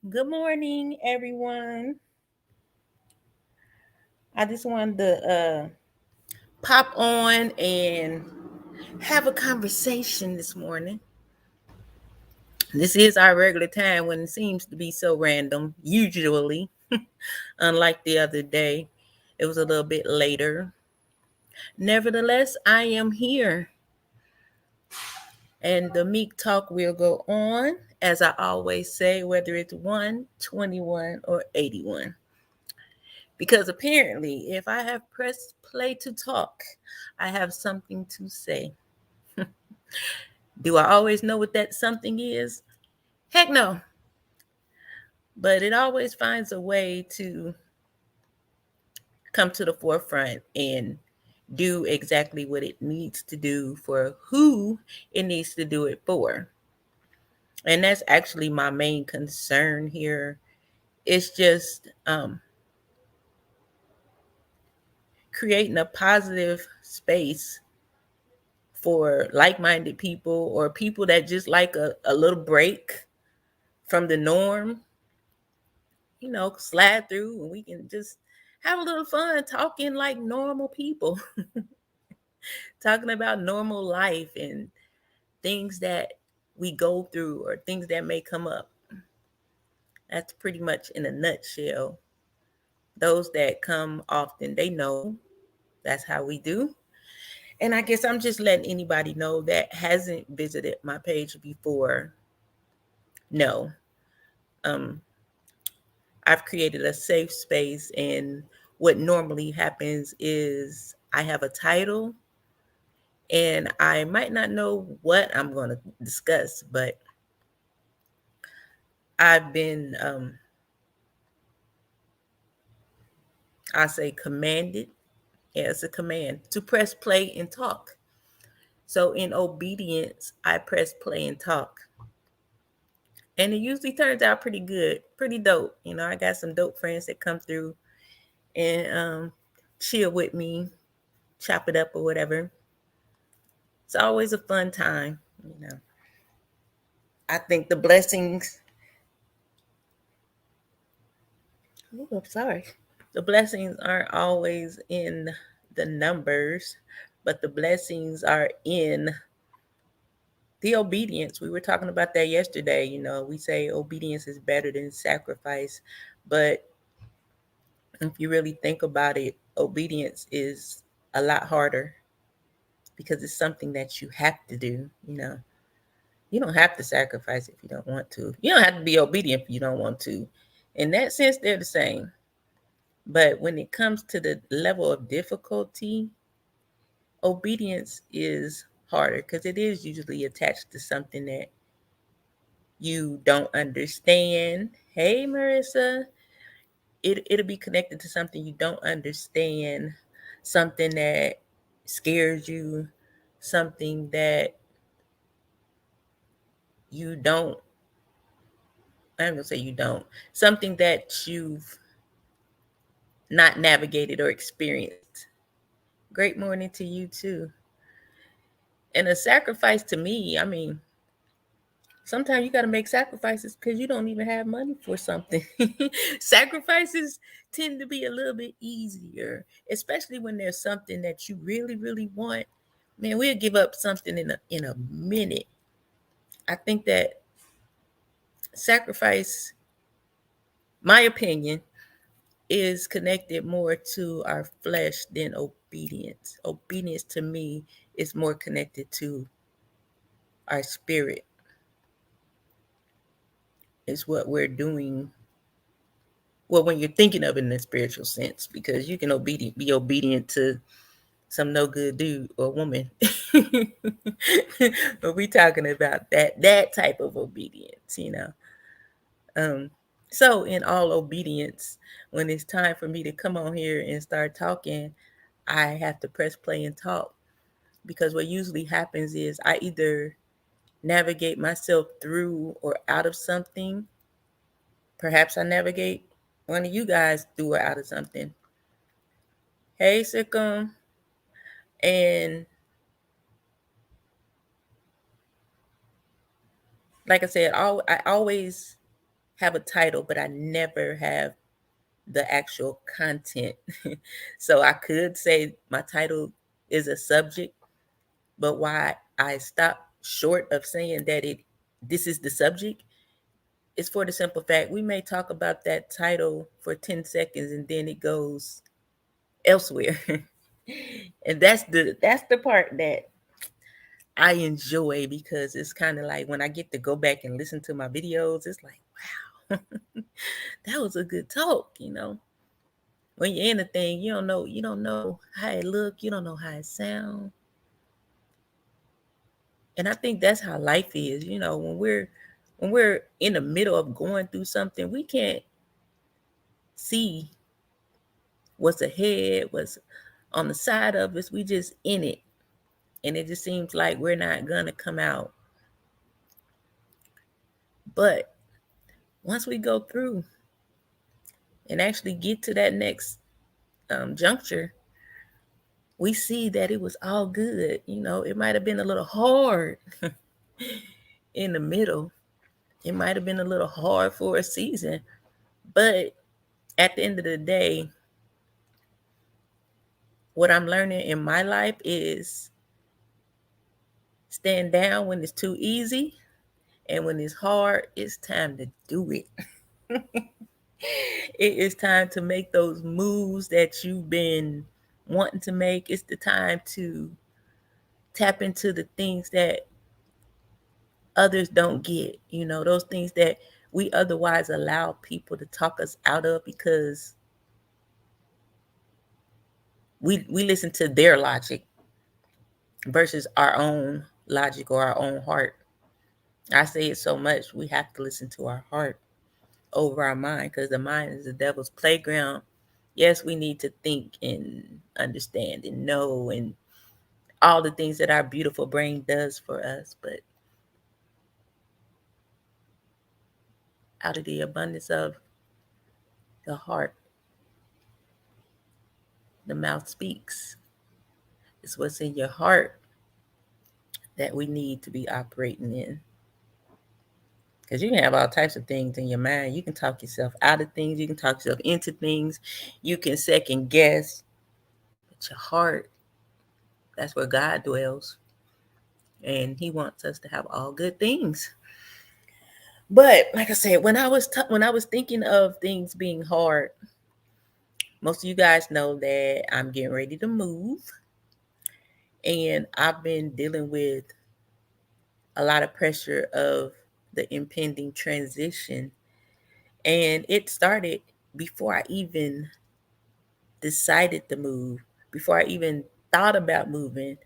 Good morning, everyone. I just wanted to pop on and have a conversation this morning. This is our regular time when it seems to be so random, usually, unlike the other day. It was a little bit later. Nevertheless, I am here, and the Meek Talk will go on, as I always say, whether it's 121 or 81. Because apparently, if I have pressed play to talk, I have something to say. Do I always know what that something is? Heck no. But it always finds a way to come to the forefront and do exactly what it needs to do for who it needs to do it for. And that's actually my main concern here. It's just creating a positive space for like-minded people or people that just like a little break from the norm, slide through and we can just have a little fun talking like normal people, talking about normal life and things that we go through or things that may come up. That's pretty much in a nutshell. Those that come often, they know that's how we do. And I guess I'm just letting anybody know that hasn't visited my page before. No. Um, I've created a safe space, and what normally happens is I have a title, and I might not know what I'm going to discuss, but I've been, I say, commanded. Yeah, it's a command to press play and talk. So in obedience, I press play and talk. And it usually turns out pretty good, pretty dope. I got some dope friends that come through and chill with me, chop it up or whatever. It's always a fun time. I think the blessings, I'm sorry, the blessings aren't always in the numbers, but the blessings are in the obedience. We were talking about that yesterday. We say obedience is better than sacrifice, but if you really think about it, obedience is a lot harder because it's something that you have to do. You don't have to sacrifice if you don't want to. You don't have to be obedient if you don't want to. In that sense, they're the same. But when it comes to the level of difficulty, obedience is harder because it is usually attached to something that you don't understand. Hey, Marissa, it'll be connected to something you don't understand, something that scares you, something that you don't. I'm gonna say you don't. Something that you've not navigated or experienced. Great morning to you too. And a sacrifice to me, I mean, sometimes you got to make sacrifices because you don't even have money for something. Sacrifices tend to be a little bit easier, especially when there's something that you really, really want. Man, we'll give up something in a minute. I think that sacrifice, my opinion, is connected more to our flesh than obedience. Obedience to me is more connected to our spirit. Is what we're doing. Well, when you're thinking of it in a spiritual sense, because you can be obedient to some no good dude or woman, but we talking about that type of obedience. Um, so in all obedience, when it's time for me to come on here and start talking, I have to press play and talk because what usually happens is I either navigate myself through or out of something. Perhaps I navigate one of you guys through or out of something. Hey, Sikkim. And like I said, I always have a title, but I never have the actual content. So I could say my title is a subject, but why I stop short of saying that this is the subject is for the simple fact we may talk about that title for 10 seconds and then it goes elsewhere. And that's the part that I enjoy, because it's kind of like when I get to go back and listen to my videos, it's like, wow, that was a good talk. When you're in a thing, you don't know how it look, you don't know how it sound. And I think that's how life is, when we're in the middle of going through something, we can't see what's ahead, what's on the side of us. We just in it. And it just seems like we're not gonna come out. But once we go through and actually get to that next juncture, we see that it was all good. It might have been a little hard in the middle. It might have been a little hard for a season. But at the end of the day, what I'm learning in my life is stand down when it's too easy. And when it's hard, it's time to do it. It is time to make those moves that you've been wanting to make. It's the time to tap into the things that others don't get, those things that we otherwise allow people to talk us out of because we listen to their logic versus our own logic or our own heart. I say it so much, we have to listen to our heart over our mind, because the mind is the devil's playground. Yes, we need to think and understand and know and all the things that our beautiful brain does for us, but out of the abundance of the heart, the mouth speaks. It's what's in your heart that we need to be operating in. Because you can have all types of things in your mind. You can talk yourself out of things. You can talk yourself into things. You can second guess. But your heart, that's where God dwells. And He wants us to have all good things. But like I said, when I was thinking of things being hard, most of you guys know that I'm getting ready to move. And I've been dealing with a lot of pressure of the impending transition. And it started before I even decided to move, before I even thought about moving.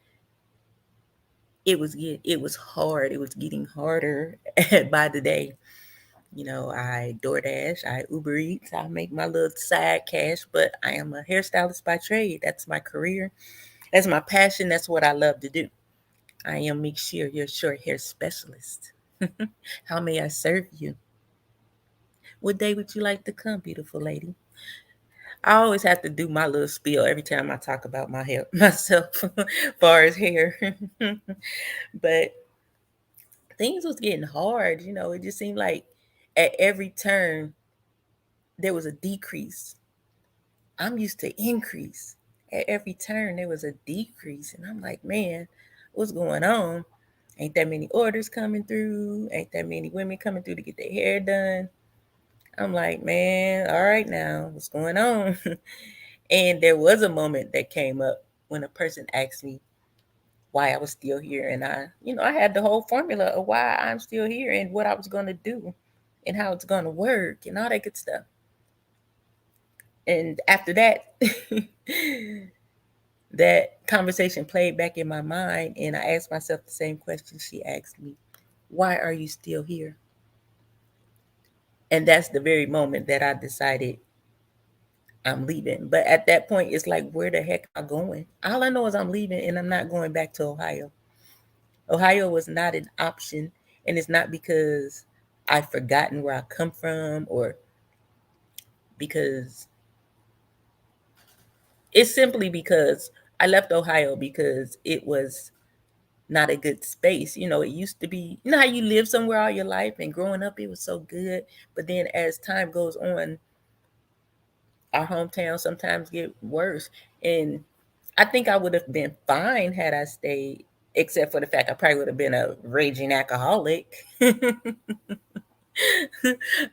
It was hard. It was getting harder by the day. I DoorDash, I Uber Eats, I make my little side cash, but I am a hairstylist by trade. That's my career. That's my passion. That's what I love to do. I am Meek Shear, your short hair specialist. How may I serve you? What day would you like to come, beautiful lady? I always have to do my little spiel every time I talk about my hair myself, far as hair. But things was getting hard. It just seemed like at every turn there was a decrease. I'm used to increase. At every turn there was a decrease, and I'm like, man, what's going on? Ain't that many orders coming through? Ain't that many women coming through to get their hair done? I'm like, man, all right now, what's going on? And there was a moment that came up when a person asked me why I was still here. And I had the whole formula of why I'm still here and what I was going to do and how it's going to work and all that good stuff. And after that, that conversation played back in my mind. And I asked myself the same question she asked me: why are you still here? And that's the very moment that I decided I'm leaving. But at that point, it's like, where the heck am I going? All I know is I'm leaving and I'm not going back to Ohio. Ohio was not an option. And it's not because I've forgotten where I come from, or because it's simply because I left Ohio because it was not a good space. It used to be, how you live somewhere all your life, and growing up it was so good. But then as time goes on, our hometown sometimes get worse. And I think I would have been fine had I stayed, except for the fact I probably would have been a raging alcoholic.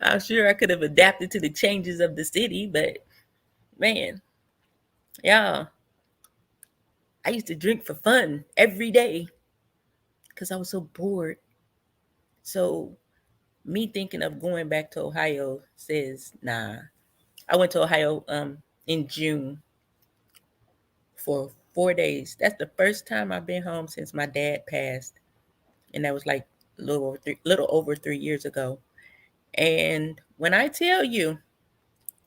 I'm sure I could have adapted to the changes of the city, but man, yeah, I used to drink for fun every day because I was so bored. So me thinking of going back to Ohio says nah. I went to Ohio in June for 4 days. That's the first time I've been home since my dad passed, and that was like little over 3 years ago. And when I tell you,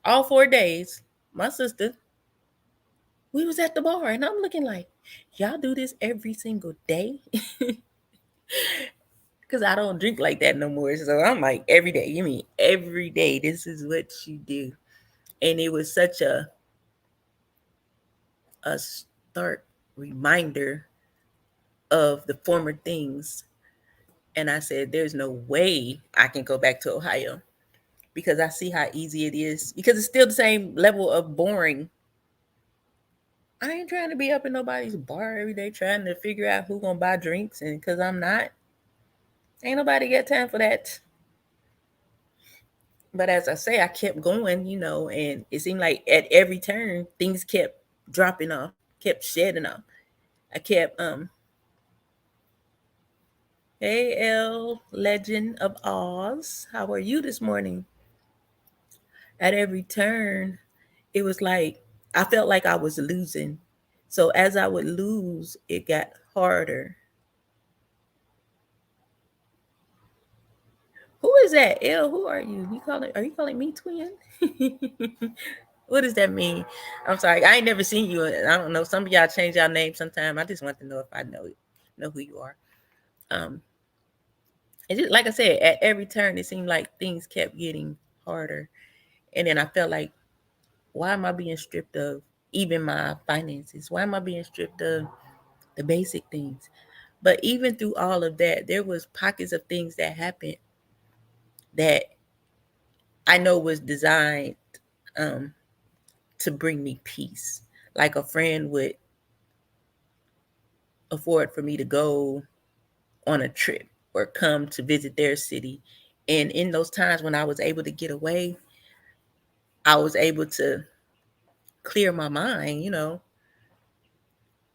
all 4 days, my sister, we was at the bar, and I'm looking like, y'all do this every single day? Because I don't drink like that no more. So I'm like, every day. You mean every day? This is what you do? And it was such a stark reminder of the former things. And I said, there's no way I can go back to Ohio because I see how easy it is. Because it's still the same level of boring. I ain't trying to be up in nobody's bar every day trying to figure out who gonna buy drinks, and because I'm not, ain't nobody got time for that. But as I say, I kept going, and it seemed like at every turn things kept dropping off, kept shedding off. I kept Hey L Legend of Oz, how are you this morning? At every turn, it was like I felt like I was losing. So as I would lose, it got harder. Who is that? L, who are you? Are you calling me twin? What does that mean? I'm sorry. I ain't never seen you. I don't know. Some of y'all change y'all name sometime. I just want to know if I know who you are. Um, and just, like I said, at every turn, it seemed like things kept getting harder, and then I felt like, why am I being stripped of even my finances? Why am I being stripped of the basic things? But even through all of that, there was pockets of things that happened that I know was designed um, to bring me peace. Like a friend would afford for me to go on a trip or come to visit their city. And in those times when I was able to get away, I was able to clear my mind.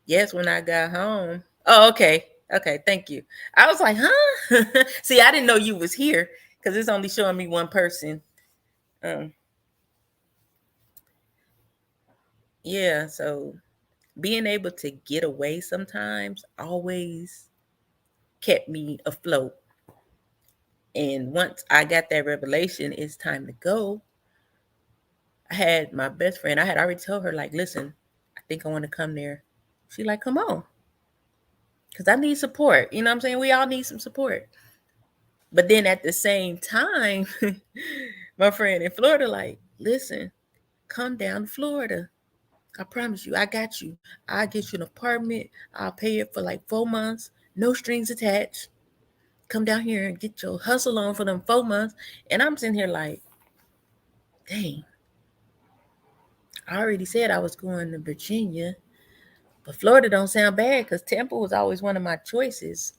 Yes, when I got home. Oh, okay. Okay, thank you. I was like, huh? See, I didn't know you was here because it's only showing me one person. Um, yeah, so being able to get away sometimes always kept me afloat. And once I got that revelation, it's time to go. I had my best friend, I had already told her, like, listen, I think I want to come there. She like, come on. Because I need support. You know what I'm saying? We all need some support. But then at the same time, my friend in Florida, like, listen, come down to Florida. I promise you, I got you. I'll get you an apartment. I'll pay it for like 4 months, no strings attached. Come down here and get your hustle on for them 4 months. And I'm sitting here like, dang, I already said I was going to Virginia, but Florida don't sound bad because Tampa was always one of my choices.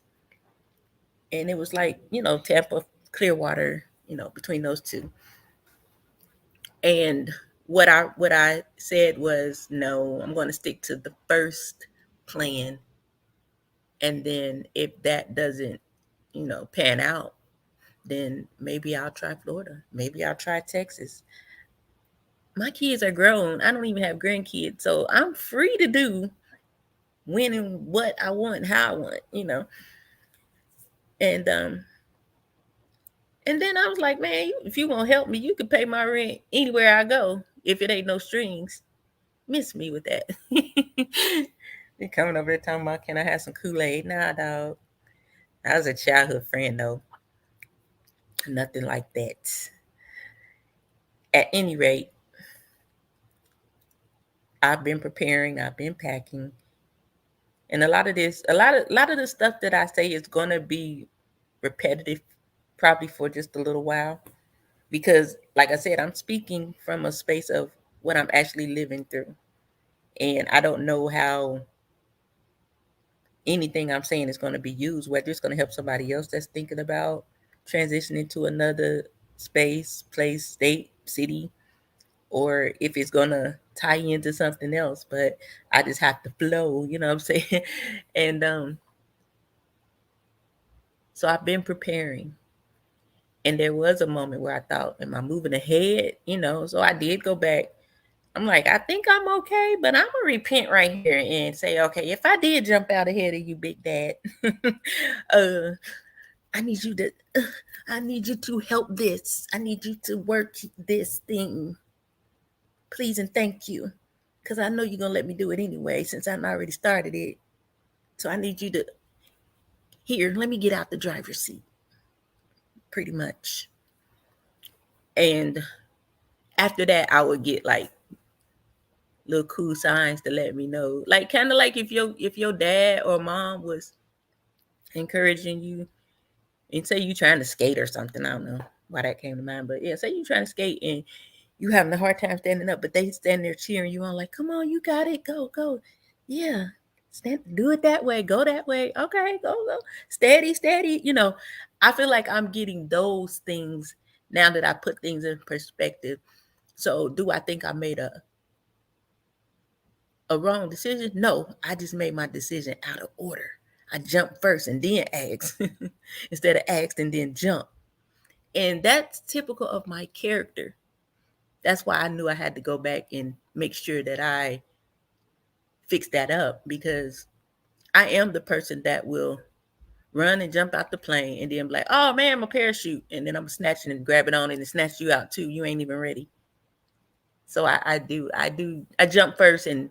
And it was like, Tampa, Clearwater, between those two. And what I said was, no, I'm going to stick to the first plan. And then if that doesn't, pan out, then maybe I'll try Florida. Maybe I'll try Texas. My kids are grown. I don't even have grandkids. So I'm free to do when and what I want, how I want. And and then I was like, man, if you want to help me, you can pay my rent anywhere I go if it ain't no strings. Miss me with that. They coming over there talking about, can I have some Kool-Aid? Nah, dog. I was a childhood friend though. Nothing like that. At any rate, I've been preparing, I've been packing, And a lot of the stuff that I say is gonna be repetitive, probably for just a little while, because, like I said, I'm speaking from a space of what I'm actually living through, and I don't know how anything I'm saying is going to be used, whether it's going to help somebody else that's thinking about transitioning to another space, place, state, city, or if it's going to tie into something else. But I just have to flow, you know what I'm saying? And so I've been preparing. And there was a moment where I thought, am I moving ahead? So I did go back. I'm like, I think I'm okay, but I'm gonna repent right here and say, okay, if I did jump out ahead of you, Big Dad, uh, I need you to, I need you to help this. I need you to work this thing, please and thank you, because I know you're gonna let me do it anyway since I already started it. So I need you to, here, let me get out the driver's seat, pretty much. And after that, I would get like little cool signs to let me know, like kind of like if your dad or mom was encouraging you, and say you trying to skate or something. I don't know why that came to mind, but yeah, say you trying to skate and you having a hard time standing up, but they stand there cheering you on, like, come on, you got it, go, go. Yeah. Stand, do it that way, go that way. Okay, go, go. Steady, steady. I feel like I'm getting those things now that I put things in perspective. So do I think I made a wrong decision? No, I just made my decision out of order. I jumped first and then asked instead of asked and then jumped. And that's typical of my character. That's why I knew I had to go back and make sure that I fix that up, because I am the person that will run and jump out the plane and then be like, oh man, my parachute. And then I'm snatching and grabbing on it and snatch you out too. You ain't even ready. So I jump first and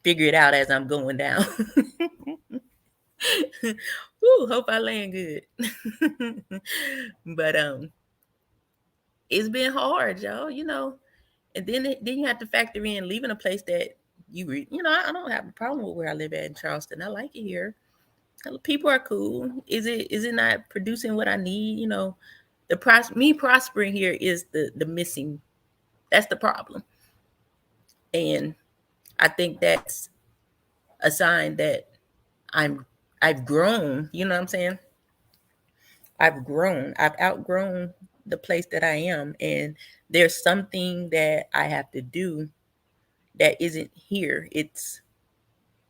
figure it out as I'm going down. Woo, hope I land good. But it's been hard, y'all. And then you have to factor in leaving a place that I don't have a problem with where I live at in Charleston. I like it here. People are cool. Is it not producing what I need? Me prospering here is the missing. That's the problem. And I think that's a sign that I'm I've grown. You know what I'm saying? I've grown. I've outgrown the place that I am, and there's something that I have to do that isn't here. It's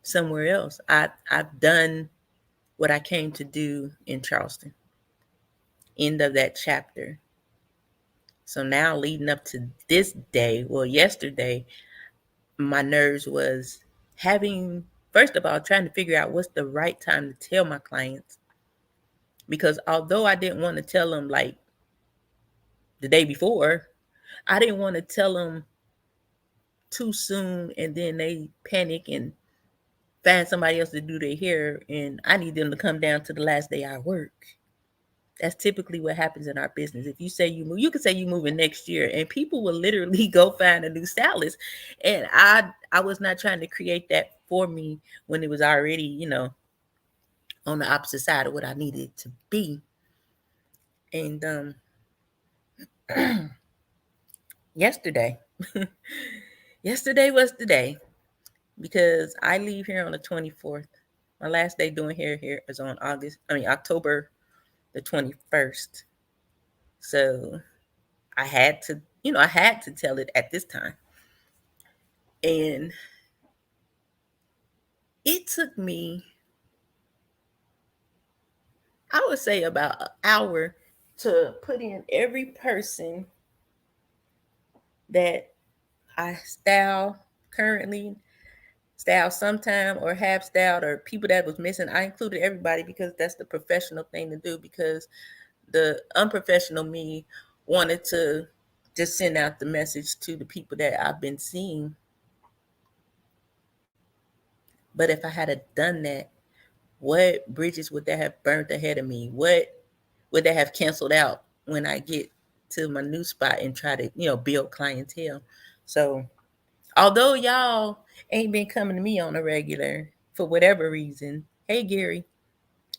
somewhere else. I've done what I came to do in Charleston. End of that chapter. So now leading up to this day, well, yesterday, my nerves was having, first of all, trying to figure out what's the right time to tell my clients. Because although I didn't want to tell them like the day before, I didn't want to tell them too soon and then they panic and find somebody else to do their hair, and I need them to come down to the last day I work. That's typically what happens in our business. If you say you move, you can say you moving next year, and people will literally go find a new stylist. And I was not trying to create that for me when it was already, on the opposite side of what I needed to be. And yesterday, yesterday was the day, because I leave here on the 24th. My last day doing hair here is on October the 21st. So I had to tell it at this time. And it took me, I would say, about an hour to put in every person that I currently style sometime, or have styled, or people that was missing. I included everybody because that's the professional thing to do, because the unprofessional me wanted to just send out the message to the people that I've been seeing. But if I had done that, what bridges would that have burnt ahead of me? What would that have canceled out when I get to my new spot and try to, build clientele? So although y'all ain't been coming to me on a regular for whatever reason, hey Gary,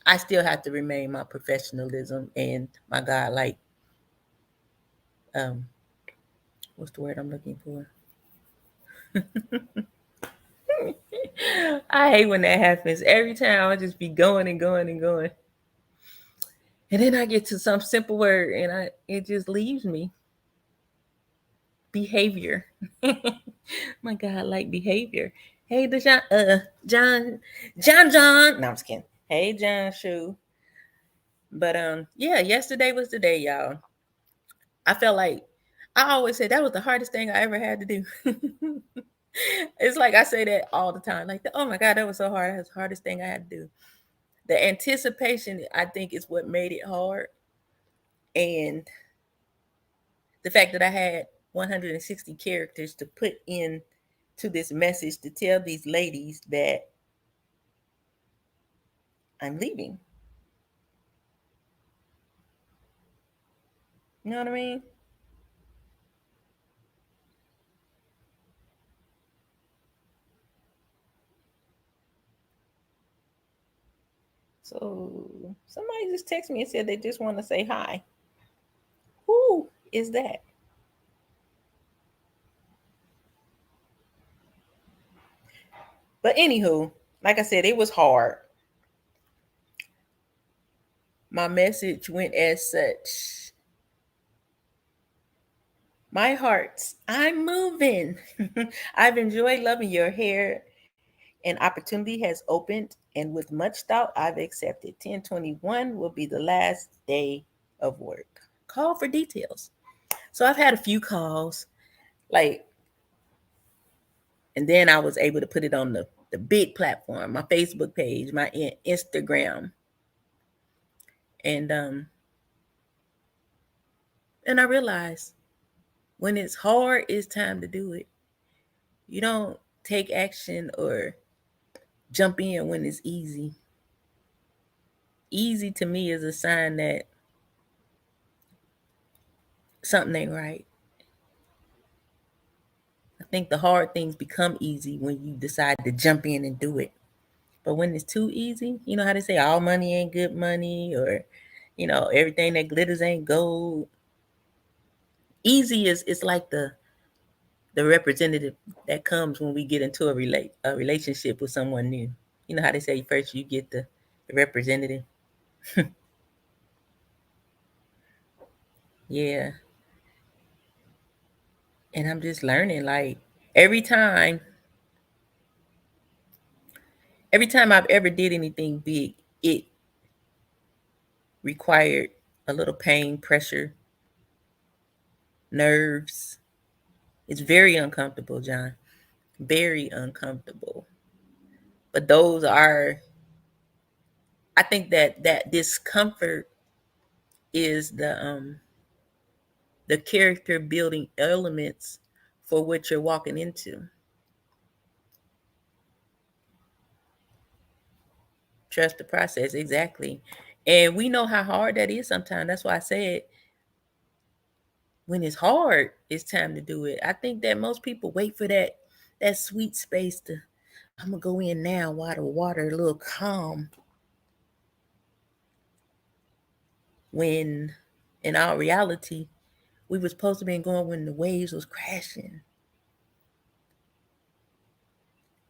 I still have to remain my professionalism and my godlike, um, what's the word I'm looking for? I hate when that happens. Every time I just be going and going and going. And then I get to some simple word and it just leaves me. Behavior. My God, like behavior. Hey, John. No, I'm just kidding. Hey, John Shoe. But yeah, yesterday was the day, y'all. I felt like I always say that was the hardest thing I ever had to do. It's like I say that all the time. Like, oh my God, that was so hard. That's the hardest thing I had to do. The anticipation, I think, is what made it hard. And the fact that I had 160 characters to put in to this message to tell these ladies that I'm leaving. You know what I mean? So somebody just texted me and said they just want to say hi. Who is that? But anywho, like I said, it was hard. My message went as such. My hearts, I'm moving. I've enjoyed loving your hair. An opportunity has opened, and with much thought, I've accepted. 10/21 will be the last day of work. Call for details. So I've had a few calls, like, and then I was able to put it on the big platform, my Facebook page, my Instagram, and and I realized when it's hard, it's time to do it. You don't take action or jump in when it's easy. Easy to me is a sign that something ain't right. I think the hard things become easy when you decide to jump in and do it. But when it's too easy, you know how they say all money ain't good money, or everything that glitters ain't gold. Easy is it's like the representative that comes when we get into a relationship with someone new. You know how they say first you get the representative. Yeah. And I'm just learning, like, every time every time I've ever did anything big, it required a little pain, pressure, nerves. It's very uncomfortable, John. Very uncomfortable. But those are, I think that discomfort is the character building elements for what you're walking into. Trust the process, exactly. And we know how hard that is sometimes. That's why I said when it's hard, it's time to do it. I think that most people wait for that sweet space to, I'm gonna go in now while the water a little calm. When in our reality, we were supposed to be going when the waves was crashing.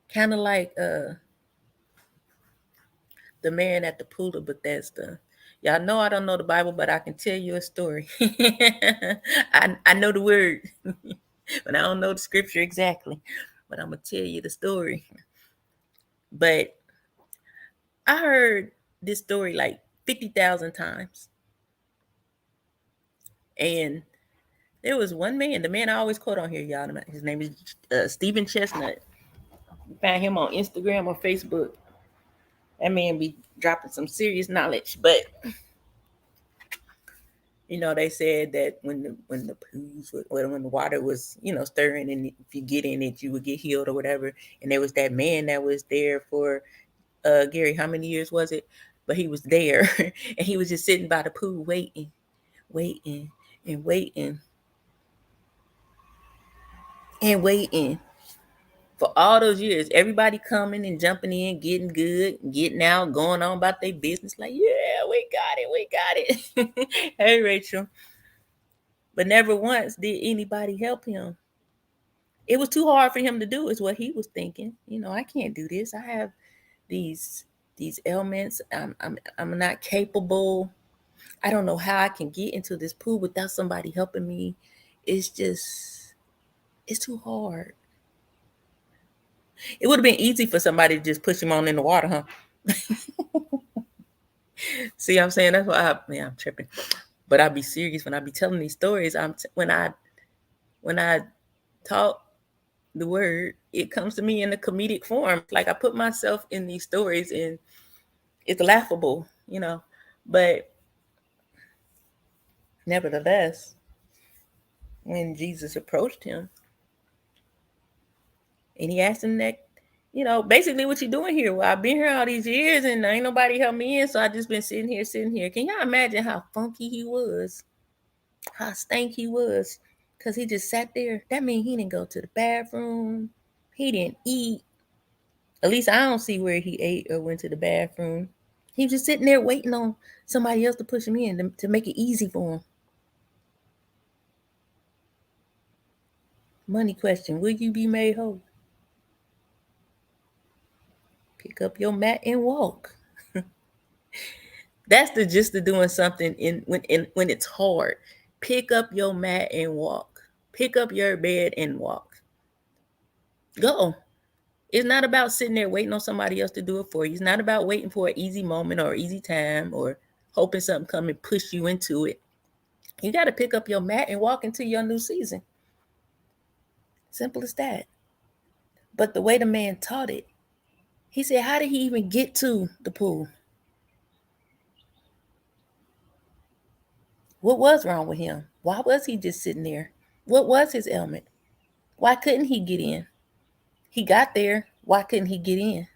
Kind of like the man at the pool of Bethesda. Y'all know I don't know the Bible, but I can tell you a story. I know the word, but I don't know the scripture exactly. But I'm gonna tell you the story. But I heard this story like 50,000 times, and there was one man. The man I always quote on here, y'all. His name is Stephen Chestnut. You find him on Instagram or Facebook. That man be dropping some serious knowledge, but they said that when the pools, when the water was, stirring, and if you get in it, you would get healed or whatever. And there was that man that was there for Gary. How many years was it? But he was there, and he was just sitting by the pool, waiting, waiting, and waiting, and waiting. For all those years, everybody coming and jumping in, getting good, getting out, going on about their business. Like, yeah, we got it. Hey, Rachel. But never once did anybody help him. It was too hard for him to do, is what he was thinking. I can't do this. I have these ailments. I'm not capable. I don't know how I can get into this pool without somebody helping me. It's too hard. It would have been easy for somebody to just push him on in the water, huh? See what I'm saying? That's why I'm tripping. But I'll be serious when I be telling these stories. When I talk the word, it comes to me in a comedic form. Like I put myself in these stories and it's laughable, But nevertheless, when Jesus approached him and he asked him that, basically what you doing here? Well, I've been here all these years and ain't nobody helped me in, so I just been sitting here. Can y'all imagine how funky he was? How stank he was? Because he just sat there. That means he didn't go to the bathroom. He didn't eat. At least I don't see where he ate or went to the bathroom. He was just sitting there waiting on somebody else to push him in to make it easy for him. Money question: will you be made whole? Pick up your mat and walk. That's the gist of doing something when it's hard. Pick up your mat and walk. Pick up your bed and walk. Go. It's not about sitting there waiting on somebody else to do it for you. It's not about waiting for an easy moment or easy time or hoping something come and push you into it. You got to pick up your mat and walk into your new season. Simple as that. But the way the man taught it, he said, how did he even get to the pool? What was wrong with him? Why was he just sitting there? What was his ailment? Why couldn't he get in? He got there. Why couldn't he get in?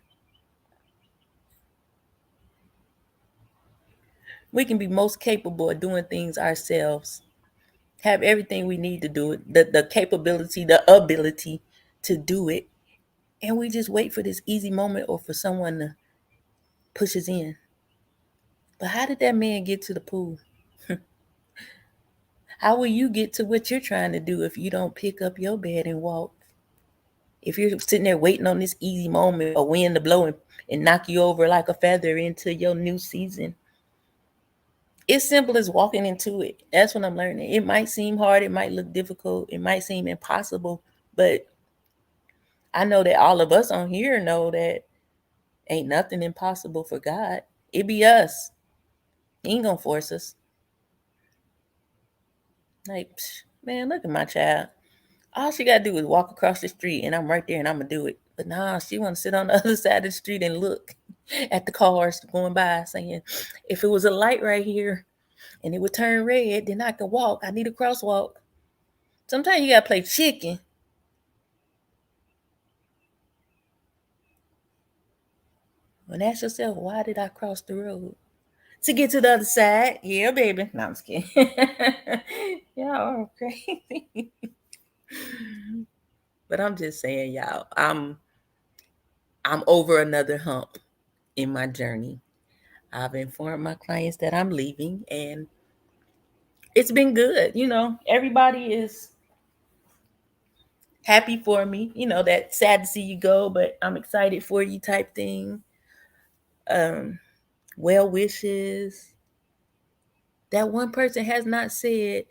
We can be most capable of doing things ourselves, have everything we need to do it, the capability, the ability to do it, and we just wait for this easy moment or for someone to push us in. But how did that man get to the pool? How will you get to what you're trying to do if you don't pick up your bed and walk? If you're sitting there waiting on this easy moment, a wind to blow and knock you over like a feather into your new season, it's simple as walking into it. That's what I'm learning. It might seem hard. It might look difficult. It might seem impossible. But I know that all of us on here know that ain't nothing impossible for God. It be us. He ain't gonna force us. Like, man, look at my child. All she gotta do is walk across the street and I'm right there and I'm gonna do it. But nah, she wanna sit on the other side of the street and look at the cars going by saying, if it was a light right here and it would turn red, then I could walk. I need a crosswalk. Sometimes you gotta play chicken. And ask yourself, why did I cross the road? To get to the other side. Yeah, baby. No, I'm just kidding. Y'all are crazy. But I'm just saying, y'all, I'm over another hump in my journey. I've informed my clients that I'm leaving and it's been good. Everybody is happy for me. That sad to see you go, but I'm excited for you type thing. Well wishes. That one person has not said,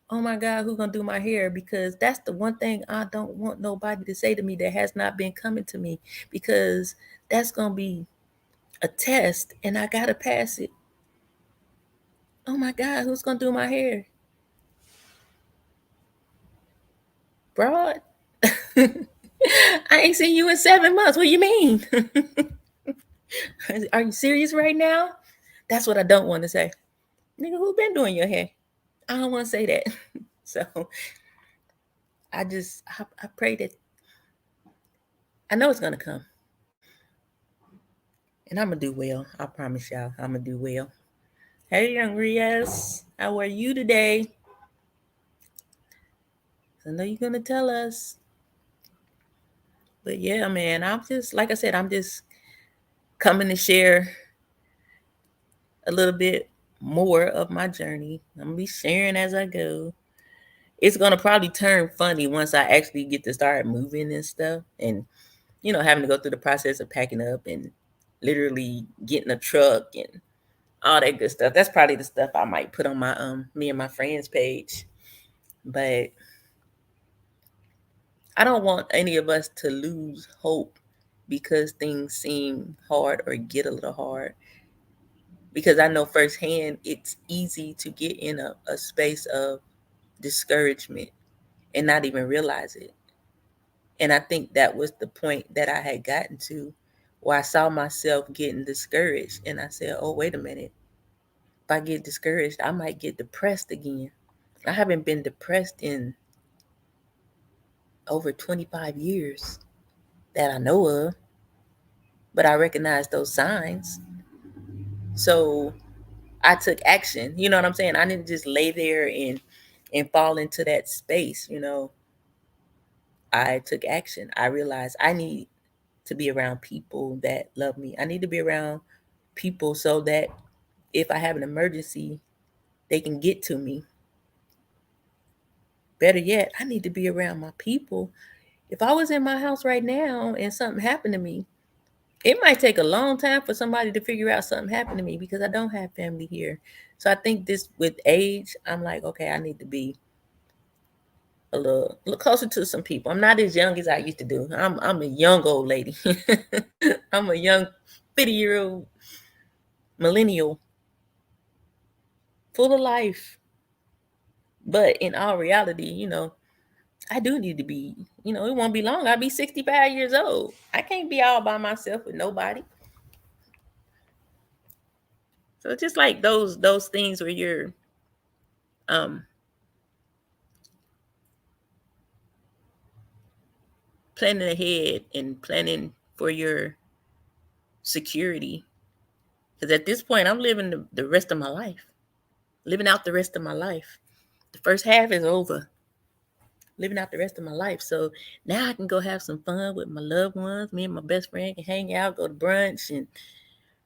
oh my God, who's gonna do my hair? Because that's the one thing I don't want nobody to say to me that has not been coming to me, because that's gonna be a test and I gotta pass it. Oh my God, who's gonna do my hair? Broad? I ain't seen you in 7 months. What do you mean? Are you serious right now? That's what I don't want to say. Nigga, who been doing your hair? I don't want to say that. So I pray that I know it's gonna come. And I'm gonna do well. I promise y'all, I'm gonna do well. Hey, young Riaz, how are you today? I know you're gonna tell us. But yeah, man, I'm just, like I said, I'm just coming to share a little bit more of my journey. I'm gonna be sharing as I go. It's gonna probably turn funny once I actually get to start moving and stuff, and having to go through the process of packing up and literally getting a truck and all that good stuff. That's probably the stuff I might put on my me and my friends page. But I don't want any of us to lose hope because things seem hard or get a little hard. Because I know firsthand it's easy to get in a space of discouragement and not even realize it. And I think that was the point that I had gotten to, where I saw myself getting discouraged. And I said, oh, wait a minute. If I get discouraged, I might get depressed again. I haven't been depressed in over 25 years that I know of, but I recognize those signs. So I took action. You know what I'm saying? I didn't just lay there and fall into that space. I took action. I realized I need to be around people that love me. I need to be around people so that if I have an emergency, they can get to me. Better yet, I need to be around my people. If I was in my house right now and something happened to me, it might take a long time for somebody to figure out something happened to me because I don't have family here. So I think this with age, I'm like, okay, I need to be a little closer to some people. I'm not as young as I used to do. I'm a young old lady. I'm a young 50-year-old millennial full of life. But in all reality, I do need to be, it won't be long. I'll be 65 years old. I can't be all by myself with nobody. So it's just like those things where you're um planning ahead and planning for your security. Because at this point, I'm living the rest of my life, living out the rest of my life. The first half is over, living out the rest of my life. So now I can go have some fun with my loved ones. Me and my best friend can hang out, go to brunch, and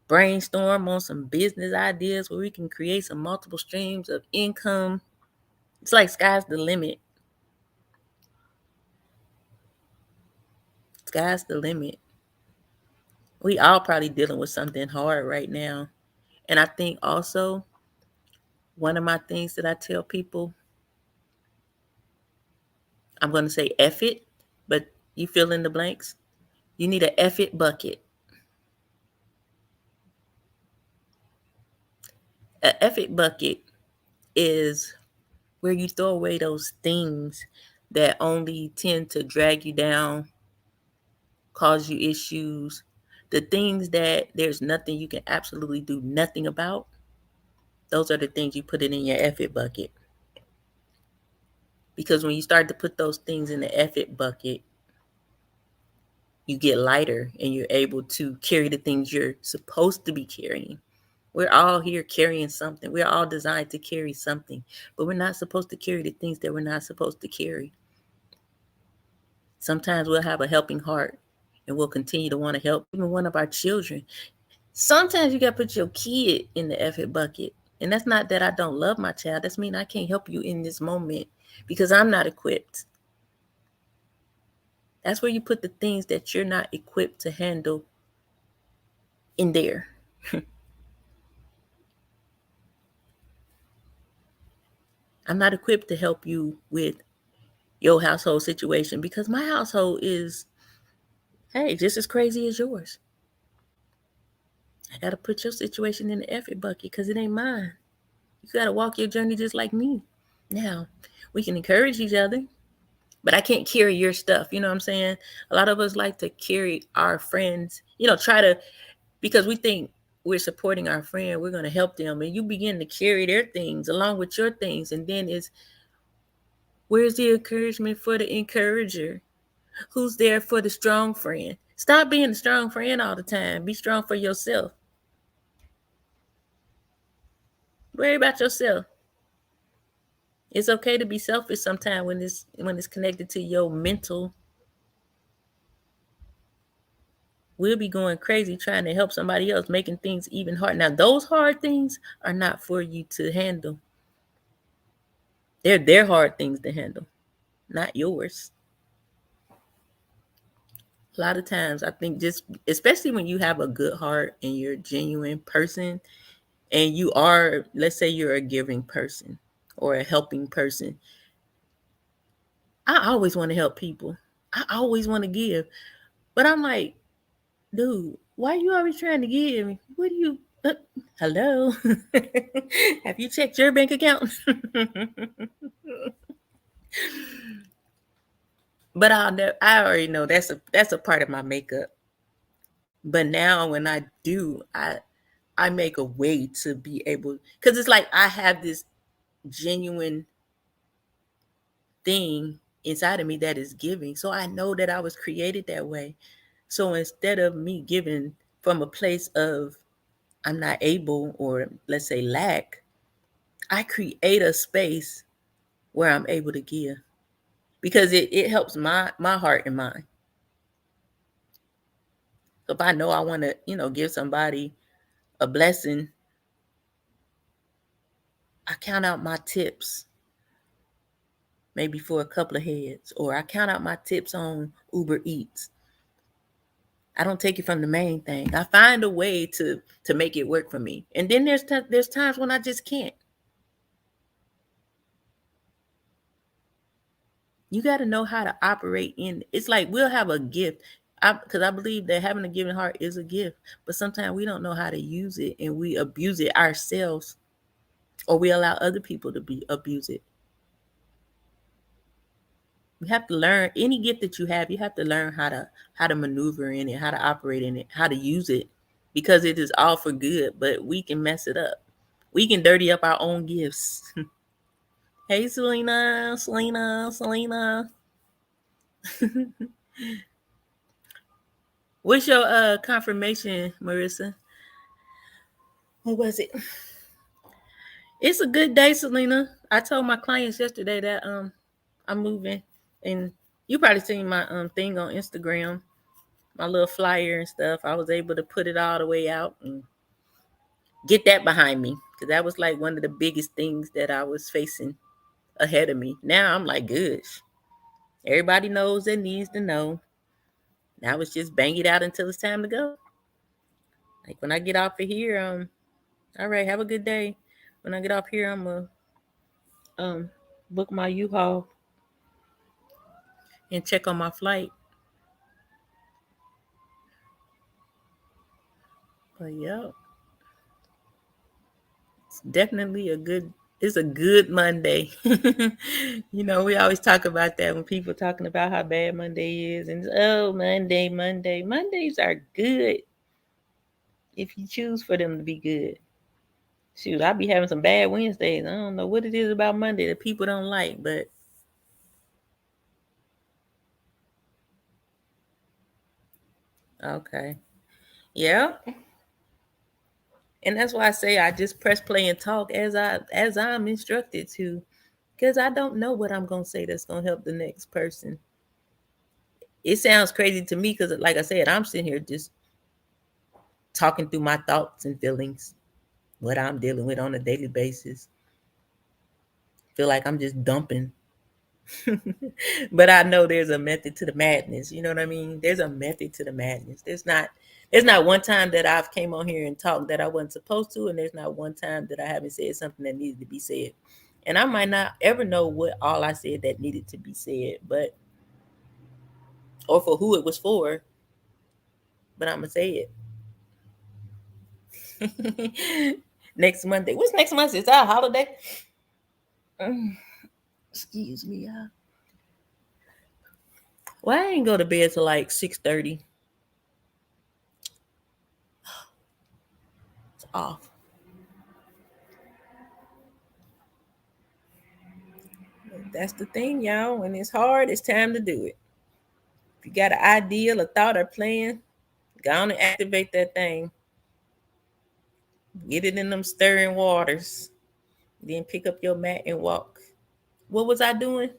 brainstorm on some business ideas where we can create some multiple streams of income. It's like sky's the limit. Sky's the limit. We all probably dealing with something hard right now. And I think also one of my things that I tell people, I'm going to say F it, but you fill in the blanks. You need a F it bucket. A F it bucket is where you throw away those things that only tend to drag you down, cause you issues, the things that there's nothing you can absolutely do nothing about. Those are the things you put it in your F it bucket. Because when you start to put those things in the F it bucket, you get lighter and you're able to carry the things you're supposed to be carrying. We're all here carrying something. We're all designed to carry something, but we're not supposed to carry the things that we're not supposed to carry. Sometimes we'll have a helping heart and we'll continue to want to help even one of our children. Sometimes you got to put your kid in the F it bucket. And that's not that I don't love my child. That's mean I can't help you in this moment because I'm not equipped. That's where you put the things that you're not equipped to handle in there. I'm not equipped to help you with your household situation because my household is, hey, just as crazy as yours. I got to put your situation in the F it bucket because it ain't mine. You got to walk your journey just like me. Now, we can encourage each other, but I can't carry your stuff. You know what I'm saying? A lot of us like to carry our friends, try to, because we think we're supporting our friend, we're going to help them. And you begin to carry their things along with your things. And then where's the encouragement for the encourager? Who's there for the strong friend? Stop being a strong friend all the time. Be strong for yourself. Worry about yourself. It's okay to be selfish sometimes when it's connected to your mental we'll be going crazy trying to help somebody else, making things even hard. Now, those hard things are not for you to handle. They're their hard things to handle, not yours. A lot of times, I think just, especially when you have a good heart and you're a genuine person and you are, let's say you're a giving person or a helping person. I always want to help people. I always want to give. But I'm like, dude, why are you always trying to give? What do you, hello? Have you checked your bank account? But I already know that's a part of my makeup. But now when I do, I make a way to be able, because it's like I have this genuine thing inside of me that is giving. So I know that I was created that way. So instead of me giving from a place of I'm not able, or let's say lack, I create a space where I'm able to give, because it helps my heart and mind. So if I know I want to, give somebody a blessing, I count out my tips maybe for a couple of heads, or I count out my tips on Uber Eats. I don't take it from the main thing. I find a way to make it work for me. And then there's times when I just can't. You got to know how to operate in. It's like we'll have a gift, because I believe that having a giving heart is a gift. But sometimes we don't know how to use it, and we abuse it ourselves, or we allow other people to abuse it. You have to learn any gift that you have. You have to learn how to maneuver in it, how to operate in it, how to use it, because it is all for good. But we can mess it up. We can dirty up our own gifts. Hey, Selena. What's your confirmation, Marissa? What was it? It's a good day, Selena. I told my clients yesterday that I'm moving, and you probably seen my thing on Instagram, my little flyer and stuff. I was able to put it all the way out and get that behind me, because that was like one of the biggest things that I was facing ahead of me. Now I'm like, good. Everybody knows that needs to know. Now it's just bang it out until it's time to go. Like when I get off of here, all right, have a good day. When I get off here, I'm gonna book my U-Haul and check on my flight. But yeah, it's definitely it's a good Monday. We always talk about that when people talking about how bad Monday is, and oh, Monday. Mondays are good if you choose for them to be good. Shoot, I be having some bad Wednesdays. I don't know what it is about Monday that people don't like, but okay. Yeah. And that's why I say I just press play and talk as I'm instructed to, because I don't know what I'm gonna say that's gonna help the next person. It sounds crazy to me because, like I said, I'm sitting here just talking through my thoughts and feelings, what I'm dealing with on a daily basis. Feel like I'm just dumping. But I know there's a method to the madness. You know what I mean? There's a method to the madness. There's not one time that I've came on here and talked that I wasn't supposed to, and there's not one time that I haven't said something that needed to be said. And I might not ever know what all I said that needed to be said, but or for who it was for, but I'm gonna say it. Next Monday. What's next month? Is that a holiday? Mm, excuse me, y'all. Well, I ain't go to bed till like 6:30. It's off. That's the thing, y'all. When it's hard, it's time to do it. If you got an idea, a thought, or plan, go on and activate that thing. Get it in them stirring waters. Then pick up your mat and walk. What was I doing?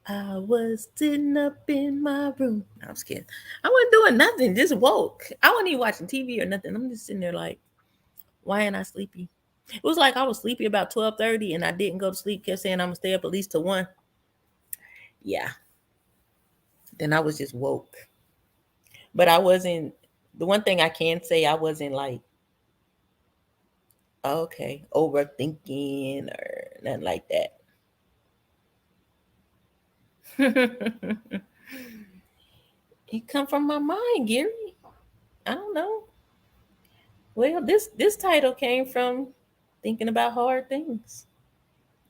I was sitting up in my room. No, I was kidding. I wasn't doing nothing, just woke. I wasn't even watching TV or nothing. I'm just sitting there like, why ain't I sleepy? It was like I was sleepy about 12:30 and I didn't go to sleep, kept saying I'm gonna stay up at least to 1. Yeah. Then I was just woke. But I wasn't, the one thing I can say, I wasn't like, okay, overthinking or nothing like that. It come from my mind, Gary. I don't know. Well, this title came from thinking about hard things.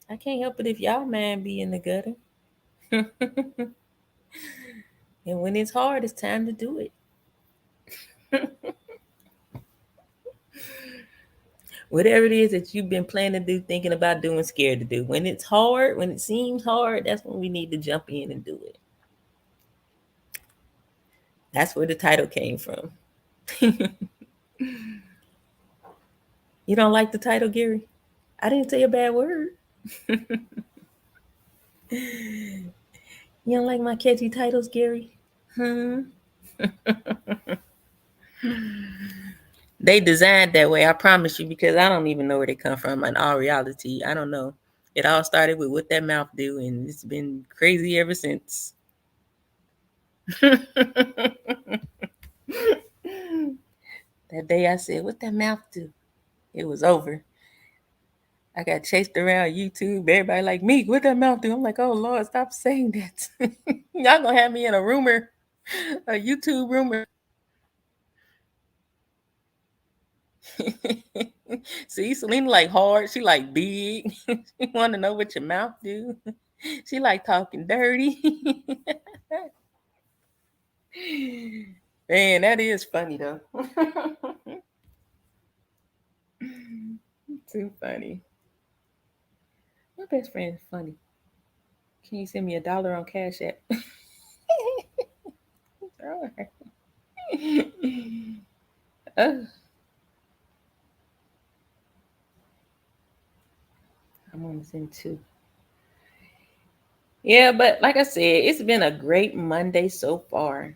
I can't help it if y'all man be in the gutter. And when it's hard, it's time to do it. Whatever it is that you've been planning to do, thinking about doing, scared to do. When it's hard, when it seems hard, that's when we need to jump in and do it. That's where the title came from. You don't like the title, Gary? I didn't say a bad word. You don't like my catchy titles, Gary? Hmm. They designed that way, I promise you, because I don't even know where they come from. In all reality, I don't know. It all started with What That Mouth Do, and it's been crazy ever since. That day I said, "What that mouth do?" It was over. I got chased around YouTube. Everybody like, me, what that mouth do? I'm like, oh Lord, stop saying that. Y'all gonna have me in a rumor, a YouTube rumor. See, Selena like hard. She like big. She want to know what your mouth do. She like talking dirty. Man, that is funny though. Too funny. My best friend's funny. Can you send me $1 on Cash App? All right. Oh, I'm gonna send 2. Yeah, but like I said, it's been a great Monday so far.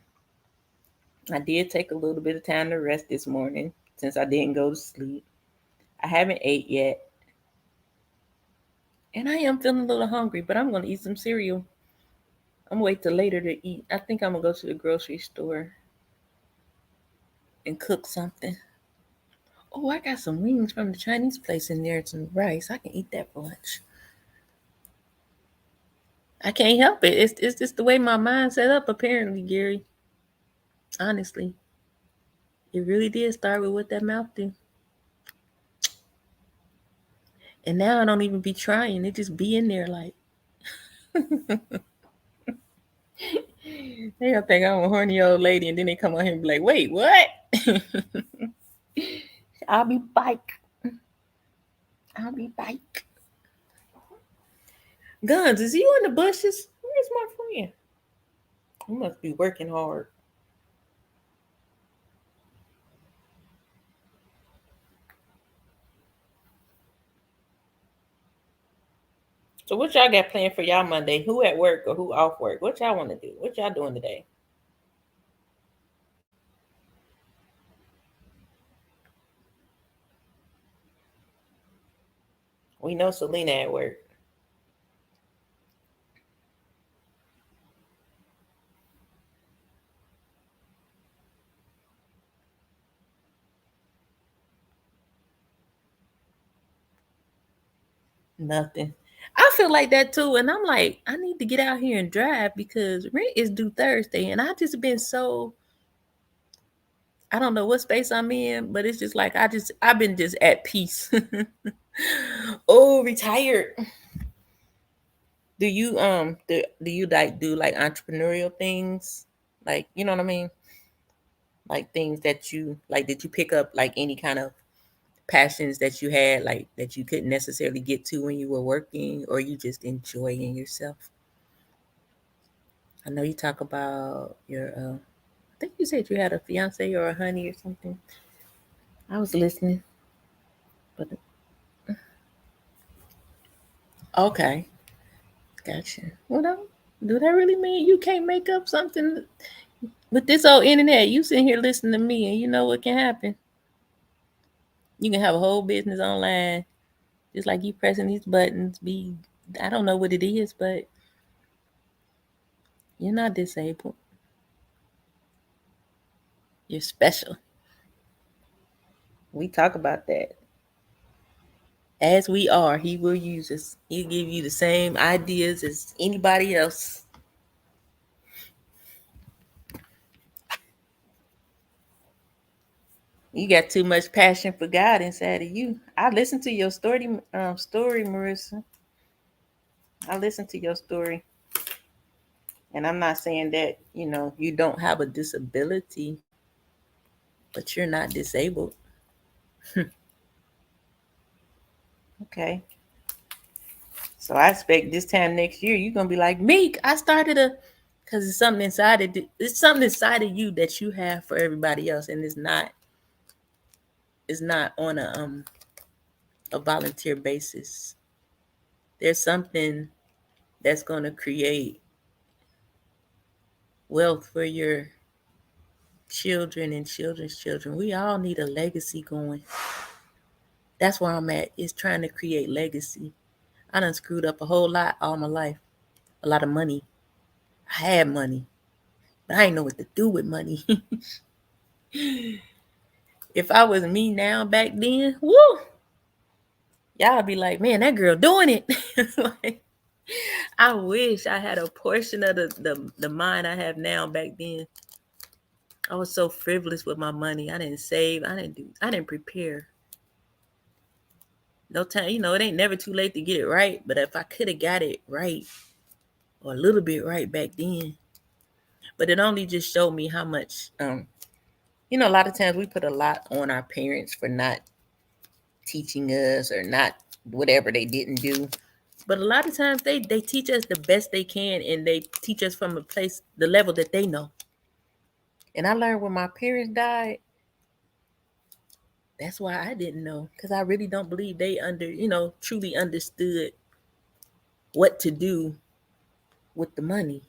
I did take a little bit of time to rest this morning since I didn't go to sleep. I haven't ate yet. And I am feeling a little hungry, but I'm gonna eat some cereal. I'm gonna wait till later to eat. I think I'm gonna go to the grocery store and cook something. Oh, I got some wings from the Chinese place in there and some rice. I can eat that for lunch. I can't help it. It's just the way my mind set up, apparently, Gary. Honestly. It really did start with What That Mouth Do. And now I don't even be trying. It just be in there like they gonna think I'm a horny old lady and then they come on here and be like, wait, what? I'll be bike. I'll be bike. Guns, is you in the bushes? Where's my friend? He must be working hard. So what y'all got planned for y'all Monday? Who at work or who off work? What y'all want to do? What y'all doing today? We know Selena at work. Nothing. I feel like that too. And I'm like, I need to get out here and drive because rent is due Thursday. And I just been so, I don't know what space I'm in, but it's just like I've been just at peace. Oh, retired. Do you like do like entrepreneurial things? Like, you know what I mean? Like things that you like, did you pick up like any kind of passions that you had like that you couldn't necessarily get to when you were working, or you just enjoying yourself? I know you talk about your I think you said you had a fiance or a honey or something. I was listening, but okay, gotcha. What else? Do that really mean you can't make up something with this old internet? You sitting here listening to me, and you know what can happen? You can have a whole business online, just like you pressing these buttons. I don't know what it is, but you're not disabled. You're special. We talk about that. As we are, he will use us. He'll give you the same ideas as anybody else. You got too much passion for God inside of you. I listened to your story, Marissa. I listened to your story, and I'm not saying that you don't have a disability, but you're not disabled. Okay, so I expect this time next year you're gonna be like Meek. I started because it's something inside of you that you have for everybody else, and it's not on a volunteer basis. There's something that's gonna create wealth for your children and children's children. We all need a legacy going. That's where I'm at, is trying to create legacy. I done screwed up a whole lot all my life. A lot of money. I had money, but I didn't know what to do with money. If I was me now back then, woo, y'all be like, man, that girl doing it. Like, I wish I had a portion of the mind I have now back then. I was so frivolous with my money. I didn't save. I didn't prepare. No time, it ain't never too late to get it right. But if I could have got it right or a little bit right back then, but it only just showed me how much a lot of times we put a lot on our parents for not teaching us or not whatever they didn't do. But a lot of times they teach us the best they can, and they teach us from the level that they know. And I learned when my parents died, that's why I didn't know, because I really don't believe they truly understood what to do with the money.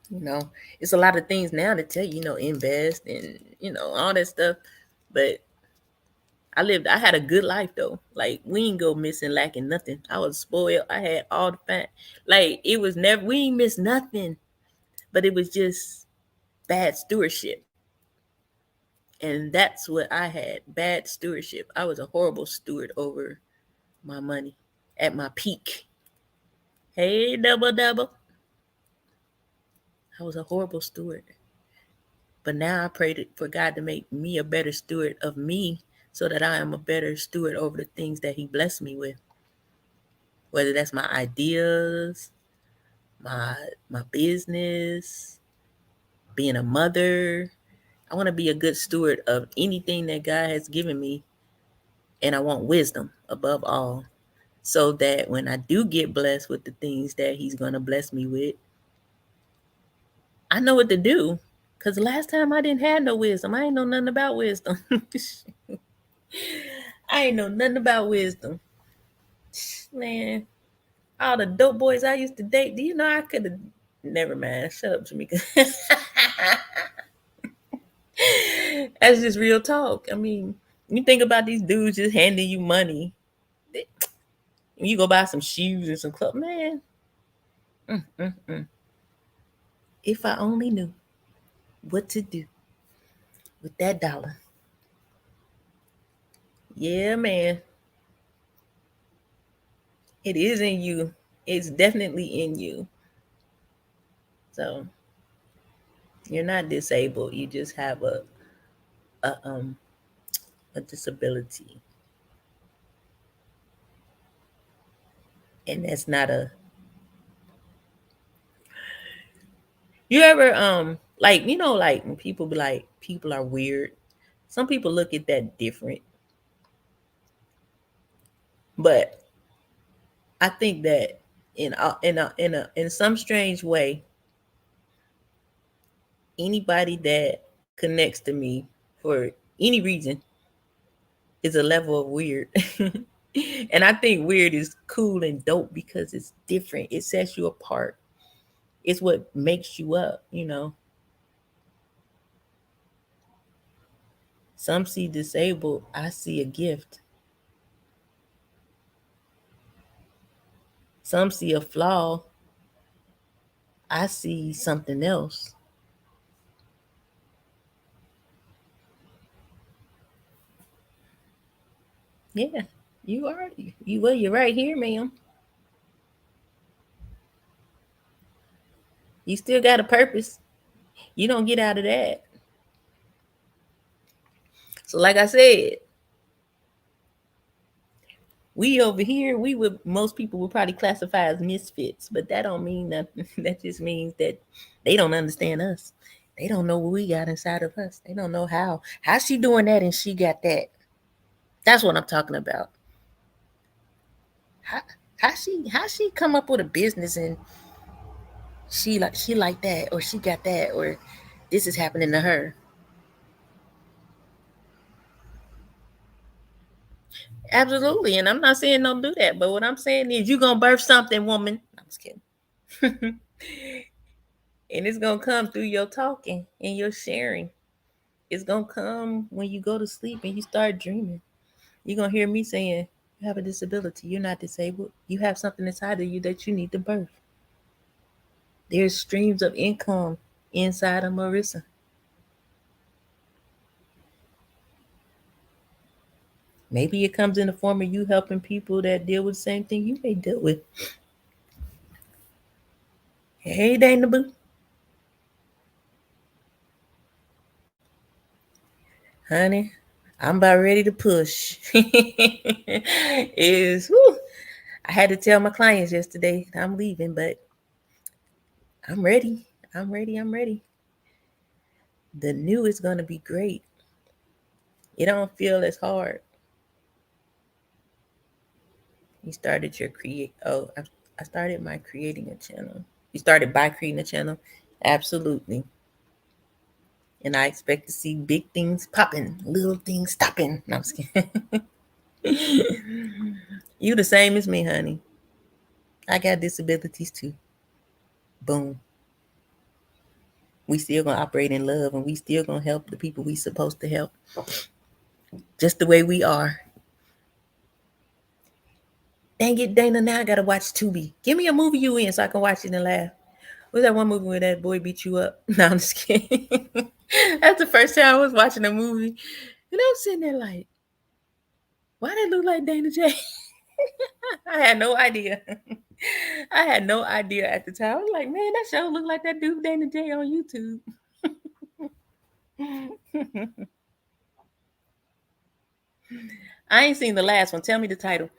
You know, it's a lot of things now to tell invest and all that stuff. But I had a good life though. Like, we ain't go missing lacking nothing. I was spoiled. I had all the fat. Like, it was never, we ain't missed nothing. But it was just bad stewardship. And that's what I had, bad stewardship. I was a horrible steward over my money at my peak. Hey, double double. I was a horrible steward. But now I pray for God to make me a better steward of me, so that I am a better steward over the things that He blessed me with. Whether that's my ideas, my business, being a mother. I want to be a good steward of anything that God has given me, and I want wisdom above all, so that when I do get blessed with the things that He's going to bless me with, I know what to do. Because last time I didn't have no wisdom. I ain't know nothing about wisdom. I ain't know nothing about wisdom. Man, all the dope boys I used to date, do you know I could have. Never mind. Shut up, Jamaica. That's just real talk. I mean, you think about these dudes just handing you money. You go buy some shoes and some clothes. Man, mm, mm, mm. If I only knew what to do with that dollar. Yeah, man. It is in you. It's definitely in you. So you're not disabled. You just have a um a disability. And that's not a you ever like like when people be like people are weird. Some people look at that different. But I think that in some strange way, anybody that connects to me for any reason is a level of weird. And I think weird is cool and dope because it's different. It sets you apart. It's what makes you up, you know. Some see disabled, I see a gift. Some see a flaw, I see something else. Yeah, you are. You're right here, ma'am. You still got a purpose. You don't get out of that. So, like I said, we over here, we would most people would probably classify as misfits, but that don't mean nothing. That just means that they don't understand us. They don't know what we got inside of us. They don't know how she doing that and she got that. That's what I'm talking about. How how she come up with a business and she like that, or she got that, or this is happening to her. Absolutely, and I'm not saying don't do that, but what I'm saying is you gonna birth something, woman. I'm just kidding. And it's gonna come through your talking and your sharing. It's gonna come when you go to sleep and you start dreaming. You're gonna hear me saying, "You have a disability. You're not disabled. You have something inside of you that you need to birth." There's streams of income inside of Marissa. Maybe it comes in the form of you helping people that deal with the same thing you may deal with. Hey, Dana Boo. Honey, I'm about ready to push. Is whew, I had to tell my clients yesterday I'm leaving, but I'm ready. I'm ready. I'm ready. The new is going to be great. It don't feel as hard. You started your create. Oh, I started my creating a channel. You started by creating a channel. Absolutely. And I expect to see big things popping, little things stopping. No, I'm just kidding. You the same as me, honey. I got disabilities too. Boom. We still gonna operate in love, and we still gonna help the people we supposed to help, just the way we are. Dang it, Dana! Now I gotta watch Tubi. Give me a movie you in so I can watch it and laugh. What's that one movie where that boy beat you up? No, I'm just kidding. That's the first time I was watching a movie, and I'm sitting there like, why they look like Dana J? I had no idea. I had no idea at the time. I was like, man, that show look like that dude Dana J on YouTube. I ain't seen the last one. Tell me the title.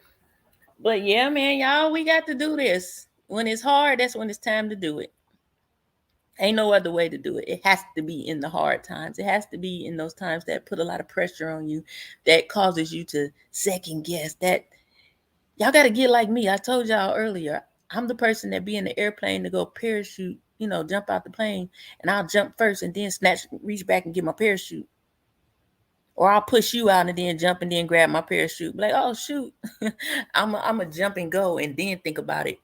But yeah, man, y'all, we got to do this. When it's hard, that's when it's time to do it. Ain't no other way to do it. It has to be in the hard times. It has to be in those times that put a lot of pressure on you, that causes you to second guess. That y'all got to get like me. I told y'all earlier, I'm the person that be in the airplane to go parachute, jump out the plane, and I'll jump first and then reach back and get my parachute. Or I'll push you out and then jump and then grab my parachute. Like, oh shoot, I'm a jump and go and then think about it.